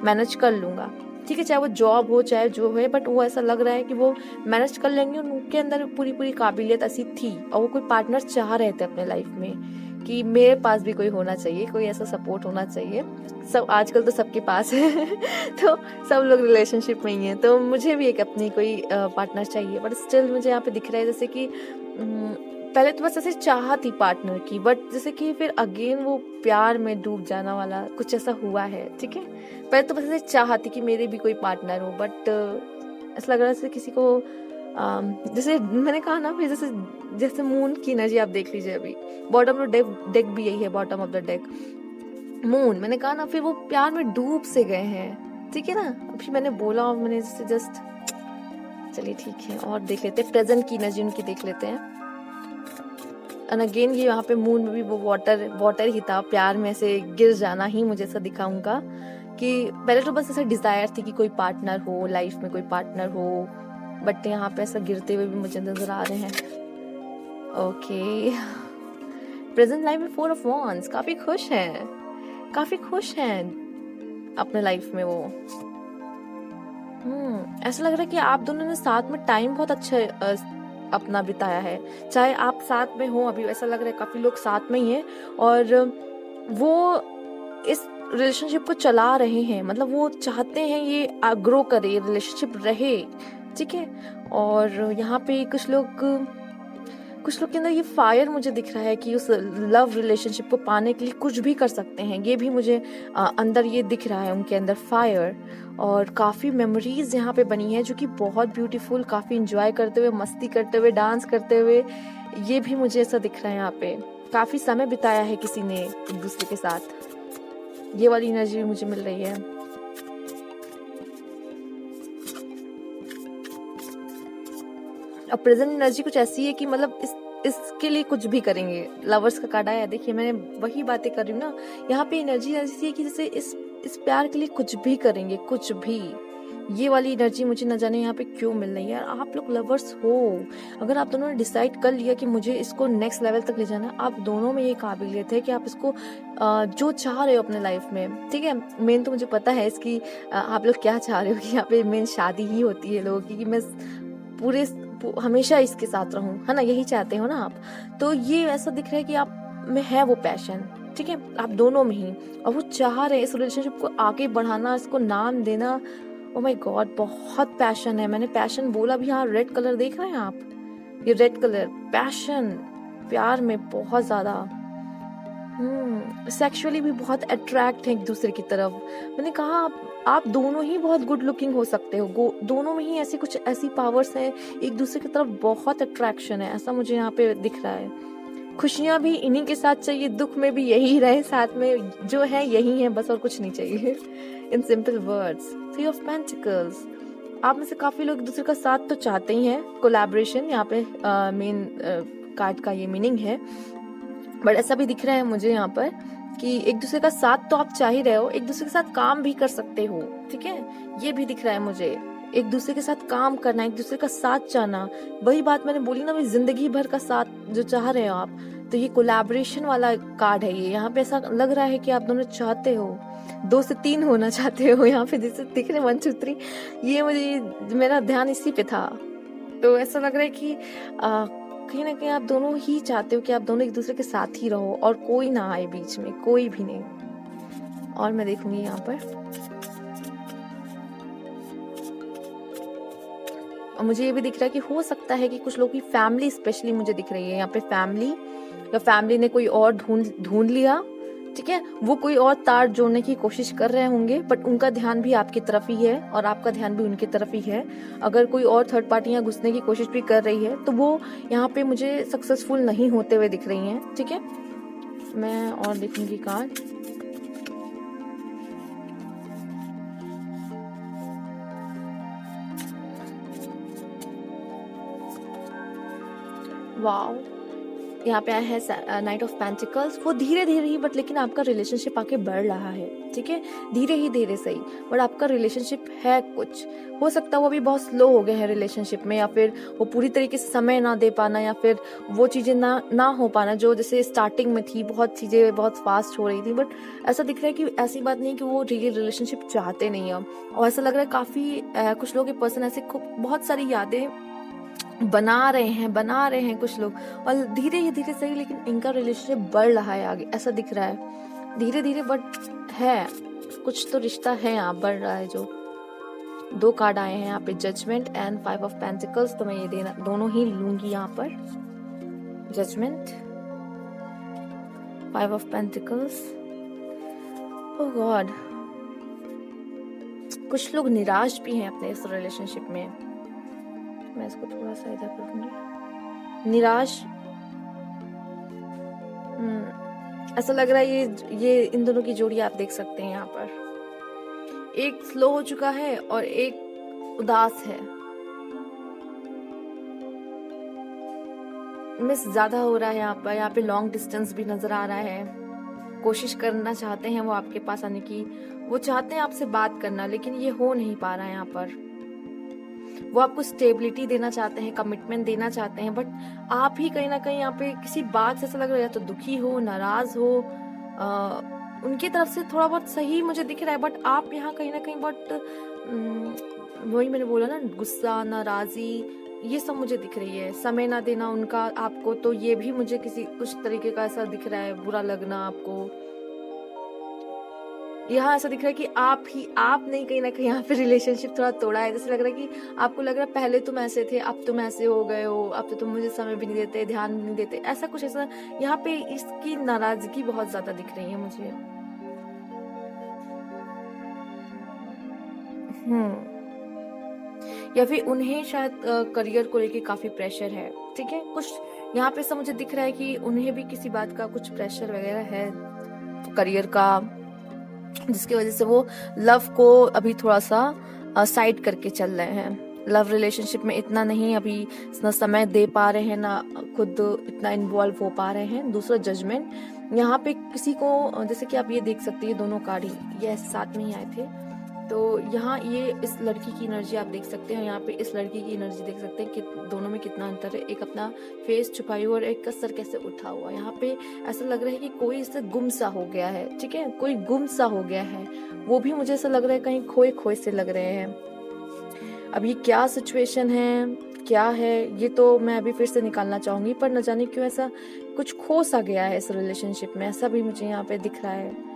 मैनेज कर लूंगा। ठीक है, चाहे वो जॉब हो चाहे जो है, बट वो ऐसा लग रहा है कि वो मैनेज कर लेंगे। उनके अंदर पूरी काबिलियत ऐसी थी, और वो कोई पार्टनर चाह रहे थे अपने लाइफ में कि मेरे पास भी कोई होना चाहिए, कोई ऐसा सपोर्ट होना चाहिए। सब आजकल तो सबके पास है तो सब लोग रिलेशनशिप में ही हैं, तो मुझे भी एक अपनी कोई पार्टनर चाहिए। बट स्टिल मुझे यहाँ पे दिख रहा है जैसे कि पहले तो बस ऐसे चाह थी पार्टनर की, बट जैसे कि फिर अगेन वो प्यार में डूब जाना वाला कुछ ऐसा हुआ है। ठीक है, पहले तो बस ऐसे चाह थी कि मेरे भी कोई पार्टनर हो, बट ऐसा लग रहा है जैसे किसी को जैसे मैंने कहा ना, फिर जैसे मून की एनर्जी आप देख लीजिए, अभी बॉटम ऑफ डेक भी यही है, bottom of the deck moon. मैंने कहा ना, फिर वो प्यार में डूब से गए हैं। ठीक है ना, अभी मैंने बोला और मैंने जैसे जस्ट, चलिए ठीक है, और देख लेते हैं प्रेजेंट की एनर्जी उनकी, देख लेते हैं। एंड अगेन ये यहाँ पे मून में भी वो वाटर ही था, प्यार में ऐसे गिर जाना ही मुझे ऐसा दिखा उनका, कि पहले तो बस ऐसा डिजायर थी कि कोई पार्टनर हो, लाइफ में कोई पार्टनर हो, बट यहाँ पे ऐसा गिरते हुए भी मुझे नजर आ रहे हैं। ओके, प्रेजेंट लाइफ में 4 ऑफ वॉन्ड्स, काफी खुश हैं अपने लाइफ में वो। ऐसा लग रहा है कि आप दोनों ने साथ में टाइम बहुत अच्छा अपना बिताया है, चाहे आप साथ में हो। अभी ऐसा लग रहा है काफी लोग साथ में ही हैं और वो इस रिलेशनशिप को चला रहे हैं, मतलब वो चाहते हैं ये ग्रो करे, रिलेशनशिप रहे। ठीक है, और यहाँ पे कुछ लोग के अंदर ये फायर मुझे दिख रहा है कि उस लव रिलेशनशिप को पाने के लिए कुछ भी कर सकते हैं। ये भी मुझे अंदर ये दिख रहा है, उनके अंदर फायर। और काफ़ी मेमोरीज यहाँ पे बनी है जो कि बहुत ब्यूटीफुल, काफ़ी इंजॉय करते हुए, मस्ती करते हुए, डांस करते हुए, ये भी मुझे ऐसा दिख रहा है। यहाँ पे काफ़ी समय बिताया है किसी ने एक दूसरे के साथ, ये वाली एनर्जी भी मुझे मिल रही है। अब प्रेजेंट एनर्जी कुछ ऐसी है कि मतलब इसके लिए कुछ भी करेंगे। लवर्स का कार्ड आया, देखिए मैंने वही बातें कर रही हूँ ना, यहाँ पे एनर्जी ऐसी है कि जैसे इस प्यार के लिए कुछ भी करेंगे, कुछ भी। ये वाली एनर्जी मुझे न जाने यहाँ पे क्यों मिल रही है। आप लोग लवर्स हो, अगर आप दोनों ने डिसाइड कर लिया कि मुझे इसको नेक्स्ट लेवल तक ले जाना, आप दोनों में ये काबिलियत है कि आप इसको जो चाह रहे हो अपने लाइफ में। ठीक है, मेन तो मुझे पता है इसकी आप लोग क्या चाह रहे हो, कि यहाँ पे मेन शादी ही होती है लोगों की, कि मैं पूरे हमेशा इसके साथ रहूं, है ना, यही चाहते हो ना आप। तो ये ऐसा दिख रहा है कि आप में है वो पैशन। ठीक है, आप दोनों में ही, और वो चाह रहे हैं इस रिलेशनशिप को आगे बढ़ाना, इसको नाम देना। ओ माय गॉड, बहुत पैशन है। मैंने पैशन बोला भी, हाँ रेड कलर देख रहे हैं आप, ये रेड कलर, पैशन, प्यार में बहुत ज्यादा। सेक्सुअली भी बहुत अट्रैक्ट है एक दूसरे की तरफ। मैंने कहा आप दोनों ही बहुत गुड लुकिंग हो सकते हो, दोनों में ही ऐसी पावर्स हैं, एक दूसरे की तरफ बहुत अट्रैक्शन है, ऐसा मुझे यहाँ पे दिख रहा है। खुशियां भी इन्हीं के साथ चाहिए, दुख में भी यही रहे साथ में, जो है यही है बस, और कुछ नहीं चाहिए। In simple words. Three of pentacles, आप में से काफी लोग एक दूसरे का साथ तो चाहते ही हैं, कोलैबोरेशन यहाँ पे मेन कार्ड का ये मीनिंग है। बट ऐसा भी दिख रहा है मुझे यहाँ पर कि एक दूसरे का साथ तो आप चाह ही रहे हो, एक दूसरे के साथ काम भी कर सकते हो, ठीक है, ये भी दिख रहा है मुझे। एक दूसरे के साथ काम करना, एक दूसरे का साथ चाहना, वही बात मैंने बोली ना, वही जिंदगी भर का साथ जो चाह रहे हो आप, तो ये कोलैबोरेशन वाला कार्ड है ये। यहाँ पे ऐसा लग रहा है कि आप दोनों चाहते हो, 2 से 3 होना चाहते हो। यहाँ पे जैसे दिख रहे 1 2 3, ये मुझे, मेरा ध्यान इसी पे था। तो ऐसा लग रहा है कि कहीं ना कहीं आप दोनों ही चाहते हो कि आप दोनों एक दूसरे के साथ ही रहो और कोई ना आए बीच में, कोई भी नहीं। और मैं देखूंगी यहाँ पर, और मुझे ये भी दिख रहा है कि हो सकता है कि कुछ लोगों की फैमिली स्पेशली मुझे दिख रही है यहाँ पे, फैमिली या फैमिली ने कोई और ढूंढ लिया, ठीक है, वो कोई और तार जोड़ने की कोशिश कर रहे होंगे, बट उनका ध्यान भी आपकी तरफ ही है और आपका ध्यान भी उनकी तरफ ही है। अगर कोई और थर्ड पार्टी यहाँ घुसने की कोशिश भी कर रही है तो वो यहाँ पे मुझे सक्सेसफुल नहीं होते हुए दिख रही हैं, ठीक है। मैं और देखूंगी कार्ड। वाओ, यहाँ पे आया है नाइट ऑफ पेंटिकल्स। वो धीरे धीरे ही बट लेकिन आपका रिलेशनशिप आके बढ़ रहा है, ठीक है, धीरे ही धीरे सही, बट आपका रिलेशनशिप है। कुछ हो सकता है वो अभी बहुत स्लो हो गए हैं रिलेशनशिप में, या फिर वो पूरी तरीके से समय ना दे पाना, या फिर वो चीजें ना हो पाना जो जैसे स्टार्टिंग में थी, बहुत चीजें बहुत फास्ट हो रही थी। बट ऐसा दिख रहा है कि ऐसी बात नहीं कि वो रियल रिलेशनशिप चाहते नहीं है, और ऐसा लग रहा है काफी कुछ लोग के पर्सन ऐसे खूब बहुत सारी यादें बना रहे हैं कुछ लोग, और धीरे सही लेकिन इनका रिलेशनशिप बढ़ रहा है आगे, ऐसा दिख रहा है धीरे धीरे, बट है कुछ तो रिश्ता है यहाँ बढ़ रहा है। जो 2 कार्ड आए हैं यहाँ पे, जजमेंट एंड 5 ऑफ पेंटिकल्स, तो मैं ये दोनों ही लूंगी यहाँ पर, judgement, 5 of pentacles. Oh god, कुछ लोग निराश भी हैं अपने इस रिलेशनशिप में। मैं इसको थोड़ा सा इधर करूंगी, निराश। ऐसा लग रहा है ये इन दोनों की जोड़ी आप देख सकते हैं यहाँ पर, एक स्लो हो चुका है और एक उदास है, मिस ज्यादा हो रहा है यहाँ पे लॉन्ग डिस्टेंस भी नजर आ रहा है। कोशिश करना चाहते हैं वो आपके पास आने की, वो चाहते हैं आपसे बात करना, लेकिन ये हो नहीं पा रहा है यहाँ पर। वो आपको स्टेबिलिटी देना चाहते हैं, कमिटमेंट देना चाहते हैं, बट आप ही कहीं ना कहीं यहाँ पे किसी बात से ऐसा लग रहा है, या तो दुखी हो, नाराज हो, उनकी तरफ से थोड़ा बहुत सही मुझे दिख रहा है, बट आप यहाँ कहीं ना कहीं, बट वही मैंने बोला ना, गुस्सा, नाराजी, ये सब मुझे दिख रही है। समय ना देना उनका आपको, तो ये भी मुझे कुछ तरीके का ऐसा दिख रहा है, बुरा लगना आपको। यहाँ ऐसा दिख रहा है कि आप नहीं, कहीं ना कहीं यहाँ पे रिलेशनशिप थोड़ा तोड़ा है। जैसे लग रहा है कि आपको लग रहा है पहले तुम ऐसे थे, अब तुम ऐसे हो गए हो, अब तो तुम मुझे समय भी नहीं देते, ध्यान भी नहीं देते, ऐसा कुछ ऐसा यहाँ पे इसकी नाराजगी बहुत ज्यादा दिख रही है मुझे। या फिर उन्हें शायद करियर को लेके काफी प्रेशर है, ठीक है, कुछ यहाँ पे ऐसा मुझे दिख रहा है कि उन्हें भी किसी बात का कुछ प्रेशर वगैरह है करियर का, जिसकी वजह से वो लव को अभी थोड़ा सा साइड करके चल रहे हैं। लव रिलेशनशिप में इतना नहीं अभी ना समय दे पा रहे हैं, ना खुद इतना इन्वॉल्व हो पा रहे हैं। दूसरा जजमेंट, यहाँ पे किसी को, जैसे कि आप ये देख सकते हैं, दोनों कार्ड ये साथ में ही आए थे, तो यहाँ ये इस लड़की की एनर्जी आप देख सकते हैं, यहाँ पे इस लड़की की एनर्जी देख सकते हैं कि दोनों में कितना अंतर है। एक अपना फेस छुपाई हुआ और एक का सर कैसे उठा हुआ। यहाँ पे ऐसा लग रहा है कि कोई इससे गुम सा हो गया है, ठीक है, कोई गुम सा हो गया है, वो भी मुझे ऐसा लग रहा है कहीं खोए खोए से लग रहे हैं। अब ये क्या सिचुएशन है, क्या है, ये तो मैं अभी फिर से निकालना चाहूंगी, पर न जाने क्यों ऐसा कुछ खो सा गया है इस रिलेशनशिप में, ऐसा भी मुझे यहाँ पे दिख रहा है।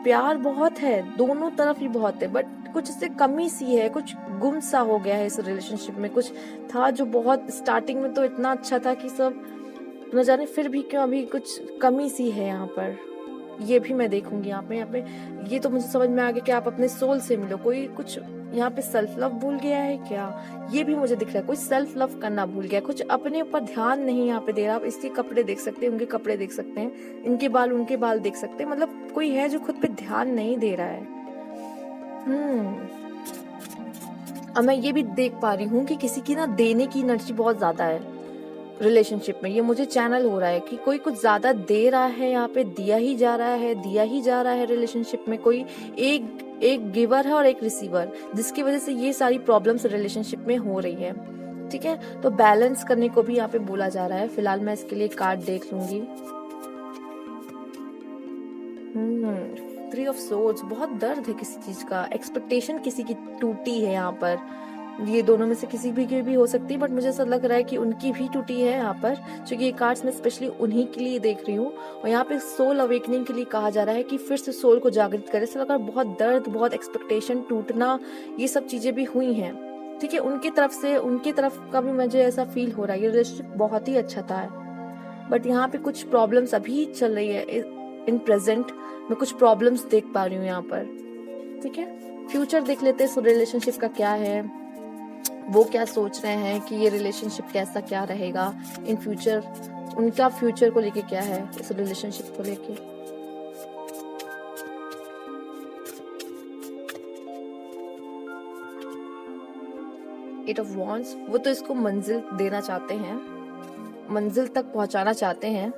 प्यार बहुत है, दोनों तरफ ही बहुत है, बट कुछ इससे कमी सी है, कुछ गुम सा हो गया है इस रिलेशनशिप में। कुछ था जो बहुत स्टार्टिंग में तो इतना अच्छा था कि सब न जाने फिर भी क्यों अभी कुछ कमी सी है यहाँ पर। ये भी मैं देखूंगी यहाँ पे ये तो मुझे समझ में आ गया कि आप अपने सोल से मिलो। कोई कुछ यहाँ पे सेल्फ लव भूल गया है क्या, ये भी मुझे दिख रहा है। कोई सेल्फ लव करना भूल गया, कुछ अपने ऊपर ध्यान नहीं यहाँ पे दे रहा। आप इसके कपड़े देख सकते हैं, उनके कपड़े देख सकते हैं, इनके बाल उनके बाल देख सकते हैं, मतलब कोई है जो खुद पे ध्यान नहीं दे रहा है। अब मैं ये भी देख पा रही हूँ कि किसी की ना देने की एनर्जी बहुत ज्यादा है रिलेशनशिप में। ये मुझे चैनल हो रहा है कि कोई कुछ ज्यादा दे रहा है, यहाँ पे दिया ही जा रहा है, दिया ही जा रहा है रिलेशनशिप में। कोई एक गिवर है और एक रिसीवर, जिसकी वजह से ये सारी प्रॉब्लम्स रिलेशनशिप में हो रही है। ठीक है, तो बैलेंस करने को भी यहाँ पे बोला जा रहा है। फिलहाल मैं इसके लिए कार्ड देख लूंगी। 3 ऑफ सोर्ड्स, बहुत दर्द है किसी चीज का, एक्सपेक्टेशन किसी की टूटी है यहाँ पर। ये दोनों में से किसी भी की भी हो सकती है, बट मुझे ऐसा लग रहा है कि उनकी भी टूटी है यहाँ पर, क्योंकि ये कार्ड्स मैं स्पेशली उन्हीं के लिए देख रही हूँ। और यहाँ पे सोल अवेकनिंग के लिए कहा जा रहा है कि फिर से सोल को जागृत करे। ऐसा लग रहा है बहुत दर्द, बहुत एक्सपेक्टेशन टूटना, ये सब चीजें भी हुई हैं। ठीक है, उनकी तरफ से, उनकी तरफ का भी मुझे ऐसा फील हो रहा है। ये रिलेशनशिप बहुत ही अच्छा था, बट यहाँ पे कुछ प्रॉब्लम्स अभी चल रही है। इन प्रेजेंट मैं कुछ प्रॉब्लम्स देख पा रही हूँ यहाँ पर। ठीक है, फ्यूचर देख लेते हैं रिलेशनशिप का क्या है, वो क्या सोच रहे हैं कि ये रिलेशनशिप कैसा क्या रहेगा इन फ्यूचर, उनका फ्यूचर को लेके क्या है इस रिलेशनशिप को लेके। एट ऑफ वॉन्ड्स, वो तो इसको मंजिल देना चाहते हैं, मंजिल तक पहुंचाना चाहते हैं।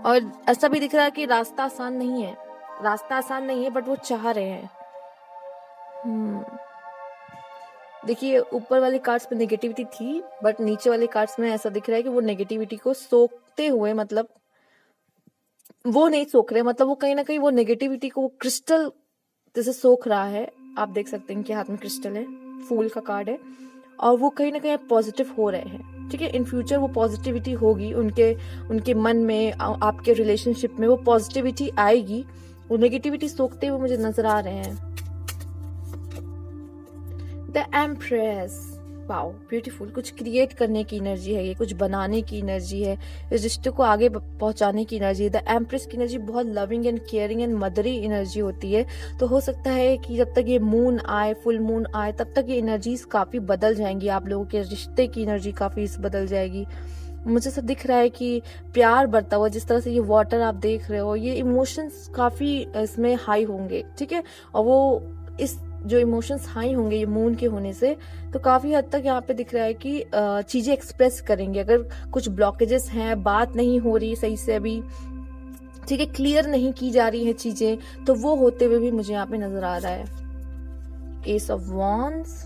और ऐसा भी दिख रहा है कि रास्ता आसान नहीं है, रास्ता आसान नहीं है, बट वो चाह रहे हैं। देखिए, ऊपर वाले कार्ड्स में नेगेटिविटी थी, बट नीचे वाले कार्ड्स में ऐसा दिख रहा है कि वो नेगेटिविटी को सोखते हुए, मतलब वो नहीं सोख रहे, मतलब वो कहीं ना कहीं वो नेगेटिविटी को क्रिस्टल जैसे सोख रहा है। आप देख सकते हैं कि हाथ में क्रिस्टल है, फूल का कार्ड है, और वो कहीं ना कहीं पॉजिटिव हो रहे हैं। ठीक है, इन फ्यूचर वो पॉजिटिविटी होगी उनके मन में, आपके रिलेशनशिप में वो पॉजिटिविटी आएगी। वो नेगेटिविटी सोखते हुए मुझे नजर आ रहे हैं। द एम्प्रेस, वाओ ब्यूटीफुल, कुछ क्रिएट करने की एनर्जी है, ये कुछ बनाने की एनर्जी है, इस रिश्ते को आगे पहुंचाने की एनर्जी। द एम्प्रेस की एनर्जी बहुत loving and caring and motherly energy होती है। तो हो सकता है कि जब तक ये मून आए, फुल मून आए, तब तक ये एनर्जीज काफी बदल जाएंगी, आप लोगों के रिश्ते की एनर्जी काफी बदल जाएगी। मुझे सब दिख रहा है कि प्यार बढ़ता हुआ, जिस तरह से ये वाटर आप देख रहे हो, ये इमोशंस काफी इसमें हाई होंगे। ठीक है, और वो इस जो इमोशंस हाई होंगे ये मून के होने से, तो काफी हद तक यहाँ पे दिख रहा है कि चीजें एक्सप्रेस करेंगे। अगर कुछ ब्लॉकेजेस हैं, बात नहीं हो रही सही से अभी, ठीक है, क्लियर नहीं की जा रही है चीजें, तो वो होते हुए भी मुझे यहाँ पे नजर आ रहा है। एस ऑफ वॉन्ड्स,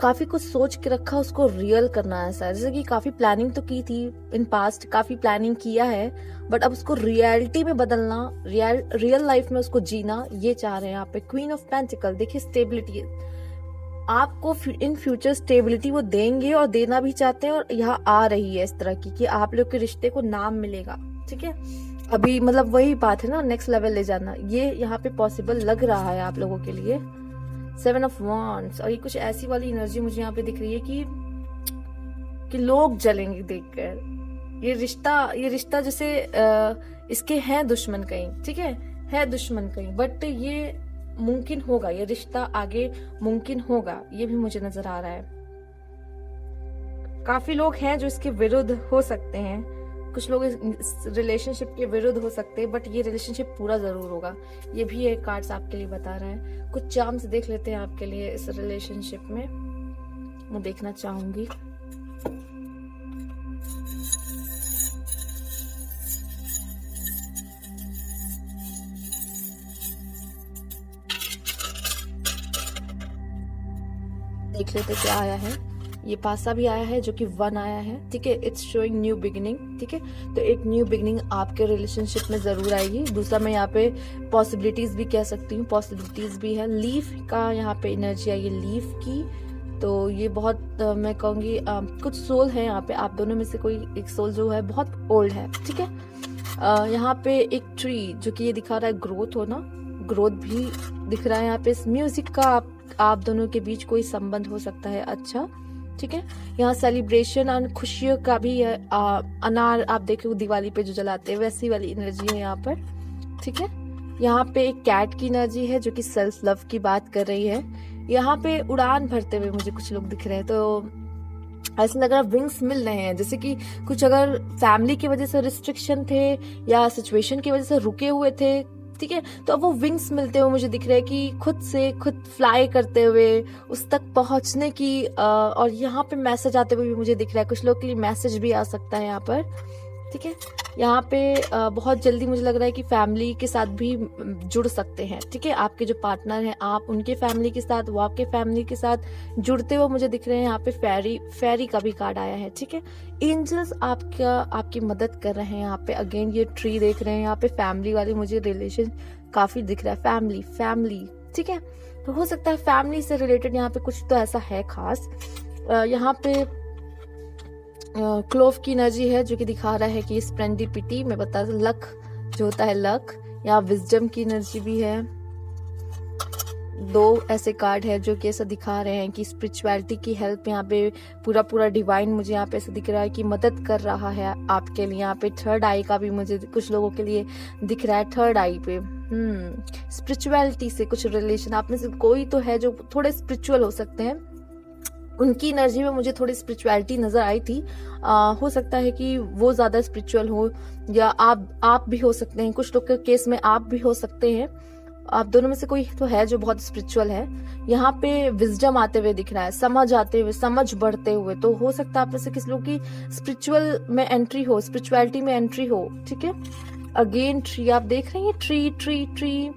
काफी कुछ सोच के रखा, उसको रियल करना है सर। जैसे कि काफी प्लानिंग तो की थी इन पास्ट, काफी प्लानिंग किया है, बट अब उसको रियलिटी में बदलना, रियल लाइफ में उसको जीना, ये चाह रहे हैं यहाँ पे। क्वीन ऑफ पेंटिकल, देखिए स्टेबिलिटी, आपको इन फ्यूचर स्टेबिलिटी वो देंगे और देना भी चाहते हैं, और यहाँ आ रही है इस तरह की कि आप लोग के रिश्ते को नाम मिलेगा। ठीक है, अभी मतलब वही बात है ना, नेक्स्ट लेवल ले जाना, ये यहाँ पे पॉसिबल लग रहा है आप लोगों के लिए। 7 ऑफ वॉन्ड्स, और ये कुछ ऐसी वाली एनर्जी मुझे यहाँ पे दिख रही है कि लोग जलेंगे देखकर। ये रिश्ता जैसे इसके हैं दुश्मन कहीं, ठीक है दुश्मन कहीं, बट ये मुमकिन होगा, ये रिश्ता आगे मुमकिन होगा, ये भी मुझे नजर आ रहा है। काफी लोग हैं जो इसके विरुद्ध हो सकते हैं, कुछ लोग इस रिलेशनशिप के विरुद्ध हो सकते हैं, बट ये रिलेशनशिप पूरा जरूर होगा। ये भी एक कार्ड्स आपके लिए बता रहा है। कुछ चार्म्स देख लेते हैं आपके लिए इस रिलेशनशिप में, मैं देखना चाहूंगी। देख लेते क्या आया है। ये पासा भी आया है जो कि 1 आया है। ठीक है, इट्स शोइंग न्यू बिगिनिंग। ठीक है, तो एक न्यू बिगिनिंग आपके रिलेशनशिप में जरूर आएगी। दूसरा, मैं यहाँ पे पॉसिबिलिटीज भी कह सकती हूँ, पॉसिबिलिटीज भी है। लीफ का यहाँ पे एनर्जी आई है, लीफ की, तो ये बहुत मैं कहूँगी कुछ सोल है यहाँ पे, आप दोनों में से कोई एक सोल जो है बहुत ओल्ड है। ठीक है, यहाँ पे एक ट्री जो कि ये दिखा रहा है ग्रोथ होना, ग्रोथ भी दिख रहा है यहाँ पे। म्यूजिक का आप दोनों के बीच कोई संबंध हो सकता है अच्छा। ठीक है, यहाँ सेलिब्रेशन और खुशियों का भी है। अनार आप देखो दिवाली पे जो जलाते हैं, वैसी वाली एनर्जी है यहाँ पर। ठीक है, यहाँ पे एक कैट की एनर्जी है जो कि सेल्फ लव की बात कर रही है। यहाँ पे उड़ान भरते हुए मुझे कुछ लोग दिख रहे हैं, तो ऐसा लग रहा है विंग्स मिल रहे हैं, जैसे कि कुछ अगर फैमिली की वजह से रिस्ट्रिक्शन थे या सिचुएशन की वजह से रुके हुए थे, ठीक है, तो अब वो विंग्स मिलते हुए मुझे दिख रहा है कि खुद से खुद फ्लाई करते हुए उस तक पहुंचने की। और यहाँ पे मैसेज आते हुए भी मुझे दिख रहा है, कुछ लोग के लिए मैसेज भी आ सकता है यहाँ पर, ठीक है। यहाँ पे बहुत जल्दी मुझे लग रहा है कि फैमिली के साथ भी जुड़ सकते हैं, ठीक है। आपके जो पार्टनर हैं, आप उनके फैमिली के साथ, वो आपके फैमिली के साथ जुड़ते हुए मुझे दिख रहे हैं। यहाँ पे फेरी का भी कार्ड आया है, ठीक है। एंजल्स आपकी मदद कर रहे हैं। यहाँ पे अगेन ये ट्री देख रहे हैं, यहाँ पे फैमिली वाली मुझे रिलेशन काफी दिख रहा है, फैमिली, ठीक है। तो हो सकता है फैमिली से रिलेटेड यहाँ पे कुछ तो ऐसा है खास। यहाँ पे क्लोव की एनर्जी है जो कि दिखा रहा है कि स्प्लेंडिपिटी में बता लक जो होता है, लक या विजडम की एनर्जी भी है। दो ऐसे कार्ड है जो कि ऐसा दिखा रहे हैं कि स्पिरिचुअलिटी की हेल्प यहाँ पे पूरा डिवाइन मुझे यहाँ पे ऐसा दिख रहा है कि मदद कर रहा है आपके लिए। यहाँ पे थर्ड आई का भी मुझे कुछ लोगों के लिए दिख रहा है, थर्ड आई पे स्पिरिचुअलिटी से कुछ रिलेशन आप में से कोई तो है जो थोड़े स्पिरिचुअल हो सकते हैं। उनकी एनर्जी में मुझे थोड़ी स्पिरिचुअलिटी नजर आई थी। हो सकता है कि वो ज्यादा स्पिरिचुअल हो या आप भी हो सकते हैं, कुछ लोग के केस में आप भी हो सकते हैं। आप दोनों में से कोई तो है जो बहुत स्पिरिचुअल है। यहाँ पे विजडम आते हुए दिख रहा है, समझ आते हुए, समझ बढ़ते हुए। तो हो सकता है आप में से किसी लोग की स्पिरिचुअल में एंट्री हो, स्पिरिचुअलिटी में एंट्री हो, ठीक है। अगेन ट्री आप देख रहे हैं, ट्री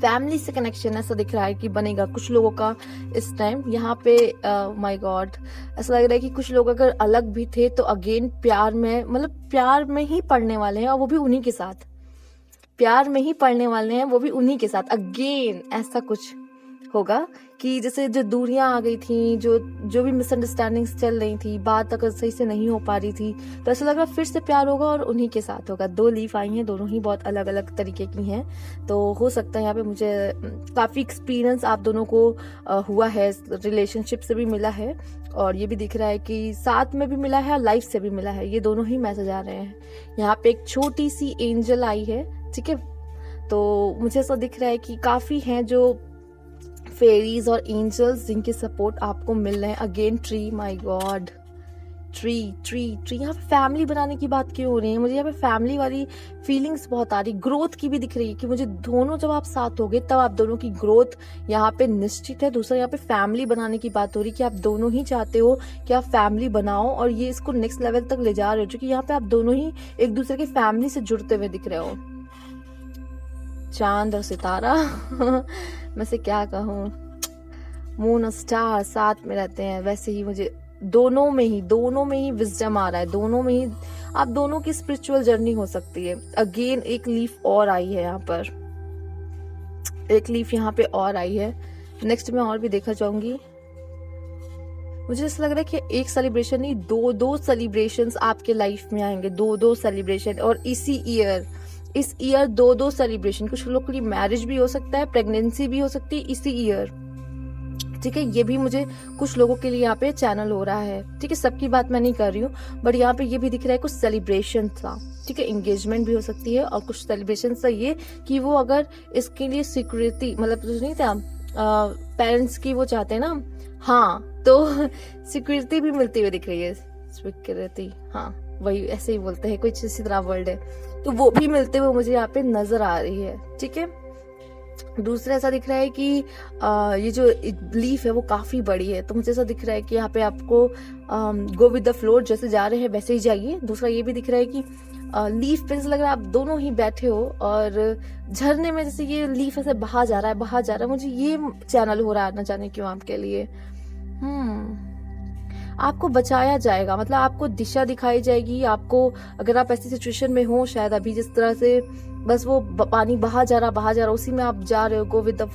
फैमिली से कनेक्शन ऐसा दिख रहा है कि बनेगा कुछ लोगों का इस टाइम। यहाँ पे माय गॉड ऐसा लग रहा है कि कुछ लोग अगर अलग भी थे तो अगेन प्यार में, मतलब प्यार में ही पड़ने वाले हैं, और वो भी उन्हीं के साथ प्यार में ही पड़ने वाले हैं, वो भी उन्हीं के साथ। अगेन ऐसा कुछ होगा कि जैसे जो दूरियां आ गई थी, जो भी मिसअंडरस्टैंडिंग्स चल रही थी, बात अगर सही से नहीं हो पा रही थी, तो ऐसा लग रहा है फिर से प्यार होगा और उन्हीं के साथ होगा। दो लीफ आई हैं, दोनों ही बहुत अलग अलग तरीके की हैं। तो हो सकता है यहाँ पे मुझे काफी एक्सपीरियंस आप दोनों को हुआ है, रिलेशनशिप से भी मिला है, और ये भी दिख रहा है कि साथ में भी मिला है और लाइफ से भी मिला है। ये दोनों ही मैसेज आ रहे हैं। यहाँ पे एक छोटी सी एंजल आई है, ठीक है। तो मुझे ऐसा दिख रहा है कि काफी हैं जो फेरीज और एंजल्स जिनके सपोर्ट आपको मिल रहे हैं। Again tree, my God, tree यहाँ पे फैमिली बनाने की बात क्यों हो रही है? मुझे यहाँ पे फैमिली वाली फीलिंग्स बहुत आ रही, ग्रोथ की भी दिख रही है कि मुझे दोनों जब आप साथ होगे तब आप दोनों की ग्रोथ यहाँ पे निश्चित है। दूसरा यहाँ पे फैमिली बनाने की बात हो रही कि आप दोनों ही चाहते हो कि आप फैमिली बनाओ और ये इसको नेक्स्ट लेवल तक ले जा रहे हो, क्योंकि यहाँ पे आप दोनों ही एक दूसरे के फैमिली से जुड़ते हुए दिख रहे हो। चांद और सितारा मैं से क्या कहूँ, मून और स्टार साथ में रहते हैं। वैसे ही मुझे दोनों में ही विजडम आ रहा है, दोनों में ही आप दोनों की स्पिरिचुअल जर्नी हो सकती है। अगेन एक लीफ और आई है यहाँ पर, एक लीफ यहाँ पे और आई है। नेक्स्ट मैं और भी देखा चाहूंगी। मुझे ऐसा लग रहा है कि एक सेलिब्रेशन नहीं, दो सेलिब्रेशंस आपके लाइफ में आएंगे, दो सेलिब्रेशन। और इस ईयर दो सेलिब्रेशन। कुछ लोग के लिए मैरिज भी हो सकता है, प्रेगनेंसी भी हो सकती है इसी ईयर, ठीक है। ये भी मुझे कुछ लोगों के लिए यहाँ पे चैनल हो रहा है, ठीक है। सबकी बात मैं नहीं कर रही हूँ, बट यहाँ पे ये भी दिख रहा है कुछ सेलिब्रेशन था, ठीक है। एंगेजमेंट भी हो सकती है और कुछ सेलिब्रेशन था ये कि वो अगर इसके लिए सिक्योरिटी, मतलब कुछ नहीं था, पेरेंट्स की वो चाहते हैं ना, हाँ, तो सिक्योरिटी भी मिलती हुई दिख रही है। सिक्योरिटी, हाँ वही ऐसे ही बोलते हैं, कुछ इसी तरह वर्ड है, तो वो भी मिलते हुए मुझे यहाँ पे नजर आ रही है, ठीक है। दूसरा ऐसा दिख रहा है कि ये जो लीफ है वो काफी बड़ी है, तो मुझे ऐसा दिख रहा है कि यहाँ पे आपको गो विद द फ्लो, जैसे जा रहे हैं वैसे ही जाइए। दूसरा ये भी दिख रहा है कि लीफ पे लग रहा है आप दोनों ही बैठे हो और झरने में जैसे ये लीफ ऐसे बहा जा रहा है। मुझे ये चैनल हो रहा है, ना जाने क्यों आपके लिए। आपको बचाया जाएगा, मतलब आपको दिशा दिखाई जाएगी। आपको अगर आप ऐसी सिचुएशन में हो, शायद अभी जिस तरह से बस वो पानी बहा जा रहा, उसी में आप जा रहे हो, go with the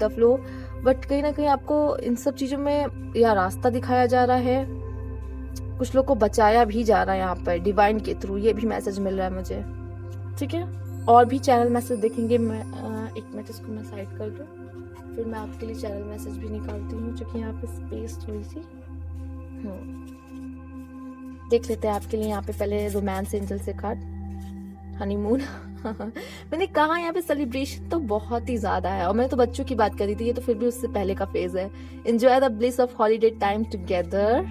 flow, but कहीं ना कहीं आपको इन सब चीजों में या रास्ता दिखाया जा रहा है, कुछ लोग को बचाया भी जा रहा है यहाँ पर डिवाइन के थ्रू। ये भी मैसेज मिल रहा है मुझे, ठीक है। और भी चैनल मैसेज देखेंगे। मैं एक मिनट इसको मैं साइड कर दूं, फिर मैं आपके लिए चैनल मैसेज भी निकालती हूँ, क्योंकि यहाँ पे स्पेस थोड़ी सी देख लेते हैं आपके लिए। यहाँ पे पहले रोमांस एंजल से कार्ड, हनीमून मैंने कहा यहाँ पे सेलिब्रेशन तो बहुत ही ज्यादा है, और मैंने तो बच्चों की बात करी थी, ये तो फिर भी उससे पहले का फेज है। Enjoy the bliss of holiday time together.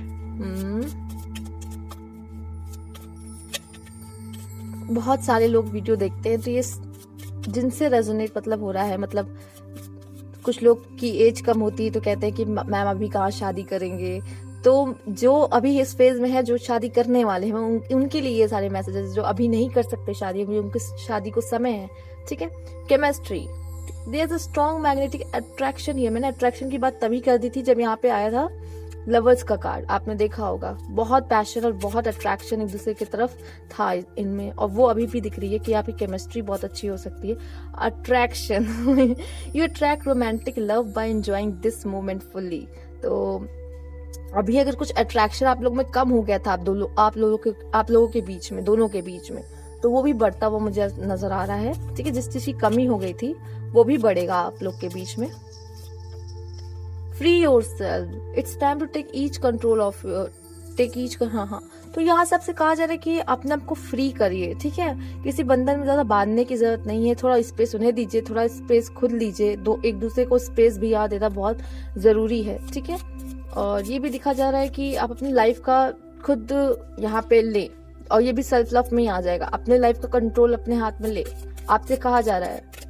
बहुत सारे लोग वीडियो देखते हैं तो ये जिनसे रेजोनेट मतलब हो रहा है, मतलब कुछ लोग की एज कम होती है तो कहते हैं कि मैम अभी कहाँ शादी करेंगे। तो जो अभी इस फेज में है, जो शादी करने वाले हैं, उनके लिए ये सारे मैसेजेस, जो अभी नहीं कर सकते शादी, अभी उनकी शादी को समय है, ठीक है। Chemistry, there is a strong magnetic attraction here. मैंने अट्रैक्शन की बात तभी कर दी थी जब यहाँ पे आया था लवर्स का कार्ड, आपने देखा होगा, बहुत पैशन और बहुत अट्रैक्शन एक दूसरे की तरफ था इनमें, और वो अभी भी दिख रही है कि आपकी केमिस्ट्री बहुत अच्छी हो सकती है। Attraction, you attract romantic love by enjoying this moment fully. तो अभी अगर कुछ अट्रैक्शन आप लोग में कम हो गया था, आप लोगों के बीच में, दोनों के बीच में, तो वो भी बढ़ता हुआ मुझे नजर आ रहा है, ठीक है। जिस चीज की कमी हो गई थी वो भी बढ़ेगा आप लोग के बीच में। Free yourself, it's time to take each control of हाँ। तो यहाँ सबसे कहा जा रहा है कि अपने आप को फ्री करिए, ठीक है। किसी बंधन में ज्यादा बांधने की जरूरत नहीं है, थोड़ा स्पेस उन्हें दीजिए, थोड़ा स्पेस खुद लीजिए, एक दूसरे को स्पेस भी याद देना बहुत जरूरी है, ठीक है। और ये भी दिखा जा रहा है कि आप अपनी लाइफ का खुद यहाँ पे ले, और ये भी सेल्फ लव में ही आ जाएगा, अपने लाइफ का कंट्रोल अपने हाथ में ले, आपसे कहा जा रहा है।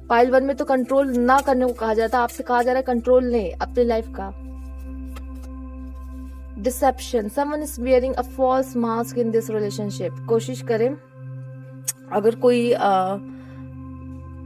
पाइल 1 में तो कंट्रोल ना करने को कहा जाता है, आपसे कहा जा रहा है कंट्रोल ले अपनी लाइफ का। Deception, someone is wearing a false mask in this relationship. कोशिश करें, अगर कोई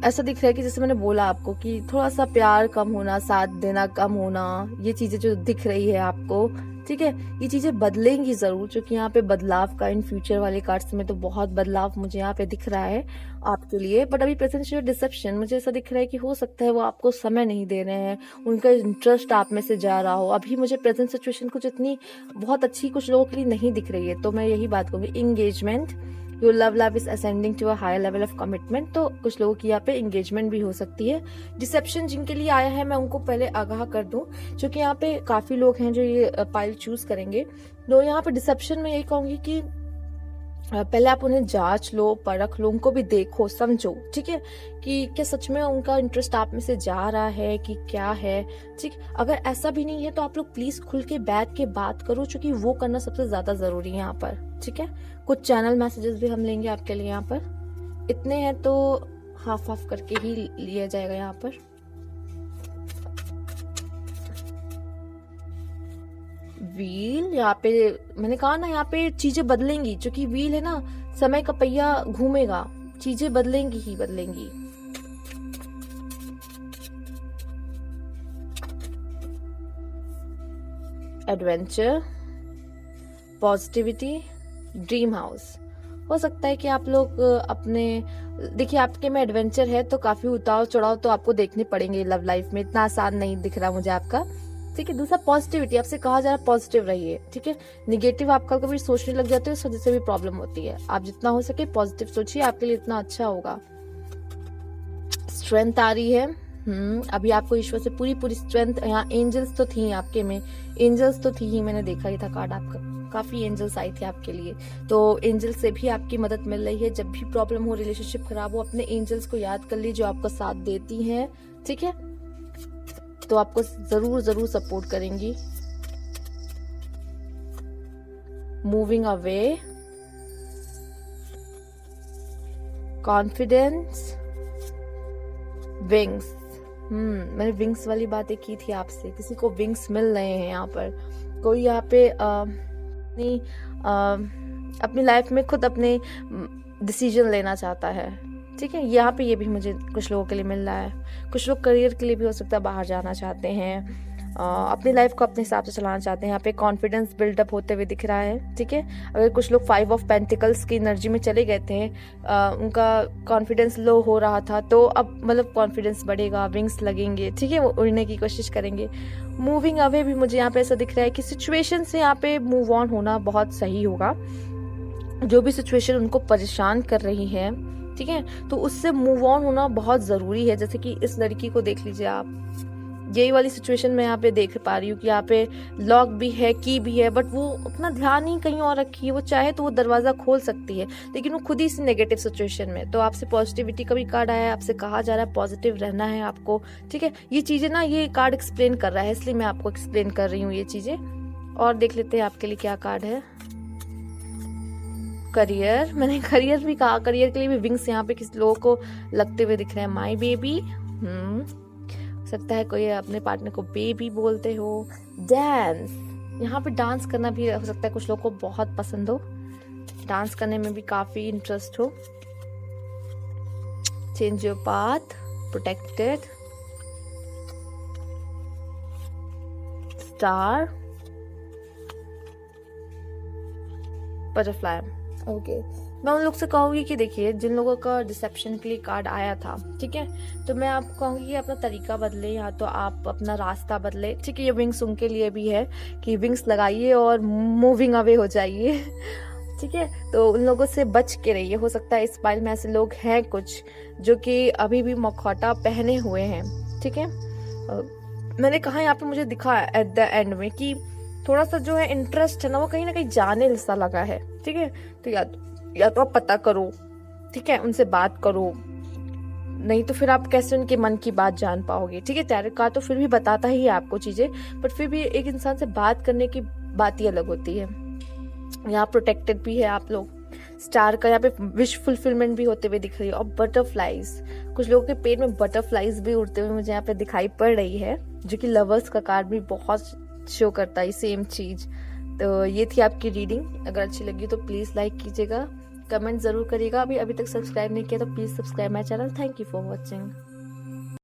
ऐसा दिख रहा है कि जैसे मैंने बोला आपको कि थोड़ा सा प्यार कम होना, साथ देना कम होना, ये चीजें जो दिख रही है आपको, ठीक है, ये चीजें बदलेंगी जरूर, क्योंकि यहाँ पे बदलाव का इन फ्यूचर वाले कार्ड्स में तो बहुत बदलाव मुझे यहाँ पे दिख रहा है आपके लिए। बट अभी प्रेजेंट डिसेप्शन, मुझे ऐसा दिख रहा है कि हो सकता है वो आपको समय नहीं दे रहे हैं, उनका इंटरेस्ट आप में से जा रहा हो। अभी मुझे प्रेजेंट सिचुएशन कुछ इतनी बहुत अच्छी कुछ लोगों के लिए नहीं दिख रही है, तो मैं यही बात कहूंगी। Engagement, your love life is ascending to a higher level of commitment, तो कुछ लोगों की यहाँ पे एंगेजमेंट भी हो सकती है। डिसेप्शन जिनके लिए आया है, मैं उनको पहले आगाह कर दूं, क्योंकि यहाँ पे काफी लोग हैं जो ये पाइल चूज करेंगे। तो यहाँ पे डिसेप्शन में यही कहूंगी कि पहले आप उन्हें जांच लो, परख लो, उनको भी देखो, समझो, ठीक है, कि क्या सच में उनका इंटरेस्ट आप में से जा रहा है कि क्या है, ठीक। अगर ऐसा भी नहीं है तो आप लोग प्लीज खुल के बैठ के बात करो, क्योंकि वो करना सबसे ज्यादा जरूरी है यहाँ पर, ठीक है। कुछ चैनल मैसेजेस भी हम लेंगे आपके लिए यहाँ पर, इतने हैं तो हाफ हाफ करके ही लिया जाएगा यहाँ पर। व्हील, यहाँ पे मैंने कहा ना, यहाँ पे चीजें बदलेंगी, क्योंकि व्हील है ना, समय का पहिया घूमेगा, चीजें बदलेंगी ही बदलेंगी। Adventure, positivity, dream house. हो सकता है कि आप लोग अपने, देखिए आपके में एडवेंचर है तो काफी उतार चढ़ाव तो आपको देखने पड़ेंगे लव लाइफ में, इतना आसान नहीं दिख रहा मुझे आपका, ठीक है। दूसरा पॉजिटिविटी, आपसे कहा जा रहा है पॉजिटिव रहिए, ठीक है। निगेटिव आप कभी सोचने लग जाते हो, इस वजह से भी प्रॉब्लम होती है। आप जितना हो सके पॉजिटिव सोचिए, आपके लिए इतना अच्छा होगा। स्ट्रेंथ आ रही है, अभी आपको ईश्वर से पूरी स्ट्रेंथ, यहाँ एंजल्स तो थी आपके में, एंजल्स तो थी ही, मैंने देखा ही था कार्ड आपका, काफी एंजल्स आई थी आपके लिए, तो एंजल से भी आपकी मदद मिल रही है। जब भी प्रॉब्लम हो, रिलेशनशिप खराब हो, अपने एंजल्स को याद कर लीजिए जो आपका साथ देती हैं, ठीक है, तो आपको जरूर सपोर्ट करेंगी। Moving away, confidence, wings. मैंने विंग्स वाली बातें की थी आपसे, किसी को विंग्स मिल रहे हैं यहाँ पर, कोई यहाँ पे अपनी लाइफ में खुद अपने डिसीजन लेना चाहता है, ठीक है। यहाँ पे ये भी मुझे कुछ लोगों के लिए मिल रहा है। कुछ लोग करियर के लिए भी हो सकता है बाहर जाना चाहते हैं, अपनी लाइफ को अपने हिसाब से चलाना चाहते हैं। यहाँ पे कॉन्फिडेंस बिल्डअप होते हुए दिख रहा है, ठीक है। अगर कुछ लोग 5 ऑफ पेंटिकल्स की एनर्जी में चले गए थे, उनका कॉन्फिडेंस लो हो रहा था, तो अब मतलब कॉन्फिडेंस बढ़ेगा, विंग्स लगेंगे, ठीक है, वो उड़ने की कोशिश करेंगे। मूविंग अवे भी मुझे यहाँ पे ऐसा दिख रहा है कि सिचुएशन से यहाँ पे मूव ऑन होना बहुत सही होगा। जो भी सिचुएशन उनको परेशान कर रही है, ठीक है, तो उससे मूव ऑन होना बहुत जरूरी है। जैसे कि इस लड़की को देख लीजिए आप, यही वाली सिचुएशन मैं यहाँ पे देख पा रही हूँ कि यहाँ पे लॉक भी है, की भी है, बट वो अपना ध्यान ही कहीं और रखी है। वो चाहे तो वो दरवाजा खोल सकती है, लेकिन वो खुद ही इस नेगेटिव सिचुएशन में। तो आपसे पॉजिटिविटी का भी कार्ड आया है, आपसे कहा जा रहा है पॉजिटिव रहना है आपको, ठीक है। ये चीजें ना, ये कार्ड एक्सप्लेन कर रहा है, इसलिए मैं आपको एक्सप्लेन कर रही हूँ ये चीजें। और देख लेते हैं आपके लिए क्या कार्ड है। करियर, मैंने करियर भी कहा, करियर के लिए भी विंग्स यहाँ पे किसी लोगों को लगते हुए दिख रहे हैं। माई बेबी, सकता है कोई अपने पार्टनर को बेबी बोलते हो। डांस, यहाँ पे डांस करना भी हो सकता है कुछ लोगों को बहुत पसंद हो, डांस करने में भी काफी इंटरेस्ट हो। Change your path, protected, star, butterfly. Okay, मैं उन लोग से कहूंगी कि देखिए, जिन लोगों का डिसेप्शन के लिए कार्ड आया था, ठीक है, तो मैं आपको कहूंगी कि अपना तरीका बदले, या तो आप अपना रास्ता बदले, ठीक है। ये विंग्स उनके लिए भी है कि विंग्स लगाइए और मूविंग अवे हो जाइए, ठीक है। तो उन लोगों से बच के रहिए। हो सकता है इस फाइल में ऐसे लोग हैं कुछ जो कि अभी भी मखौटा पहने हुए हैं, ठीक है। मैंने कहा यहाँ पे मुझे दिखा एट द एंड में कि थोड़ा सा जो है इंटरेस्ट है ना, वो कहीं ना कहीं जाने सा लगा है, ठीक है। तो या तो आप पता करो, ठीक है, उनसे बात करो, नहीं तो फिर आप कैसे उनके मन की बात जान पाओगे, ठीक है। टैरो कार्ड तो फिर भी बताता ही है आपको चीजें, बट फिर भी एक इंसान से बात करने की बात ही अलग होती है। यहाँ प्रोटेक्टेड भी है आप लोग। स्टार का यहाँ पे विश फुलफिलमेंट भी होते हुए दिख रही है। और बटरफ्लाईज, कुछ लोगों के पेट में बटरफ्लाईज भी उड़ते हुए मुझे यहाँ पे दिखाई पड़ रही है, जो कि लवर्स का कार्ड भी बहुत शो करता है सेम चीज। तो ये थी आपकी रीडिंग। अगर अच्छी लगी तो प्लीज लाइक कीजिएगा, कमेंट जरूर करिएगा। अभी तक सब्सक्राइब नहीं किया तो please subscribe my channel. Thank you for watching.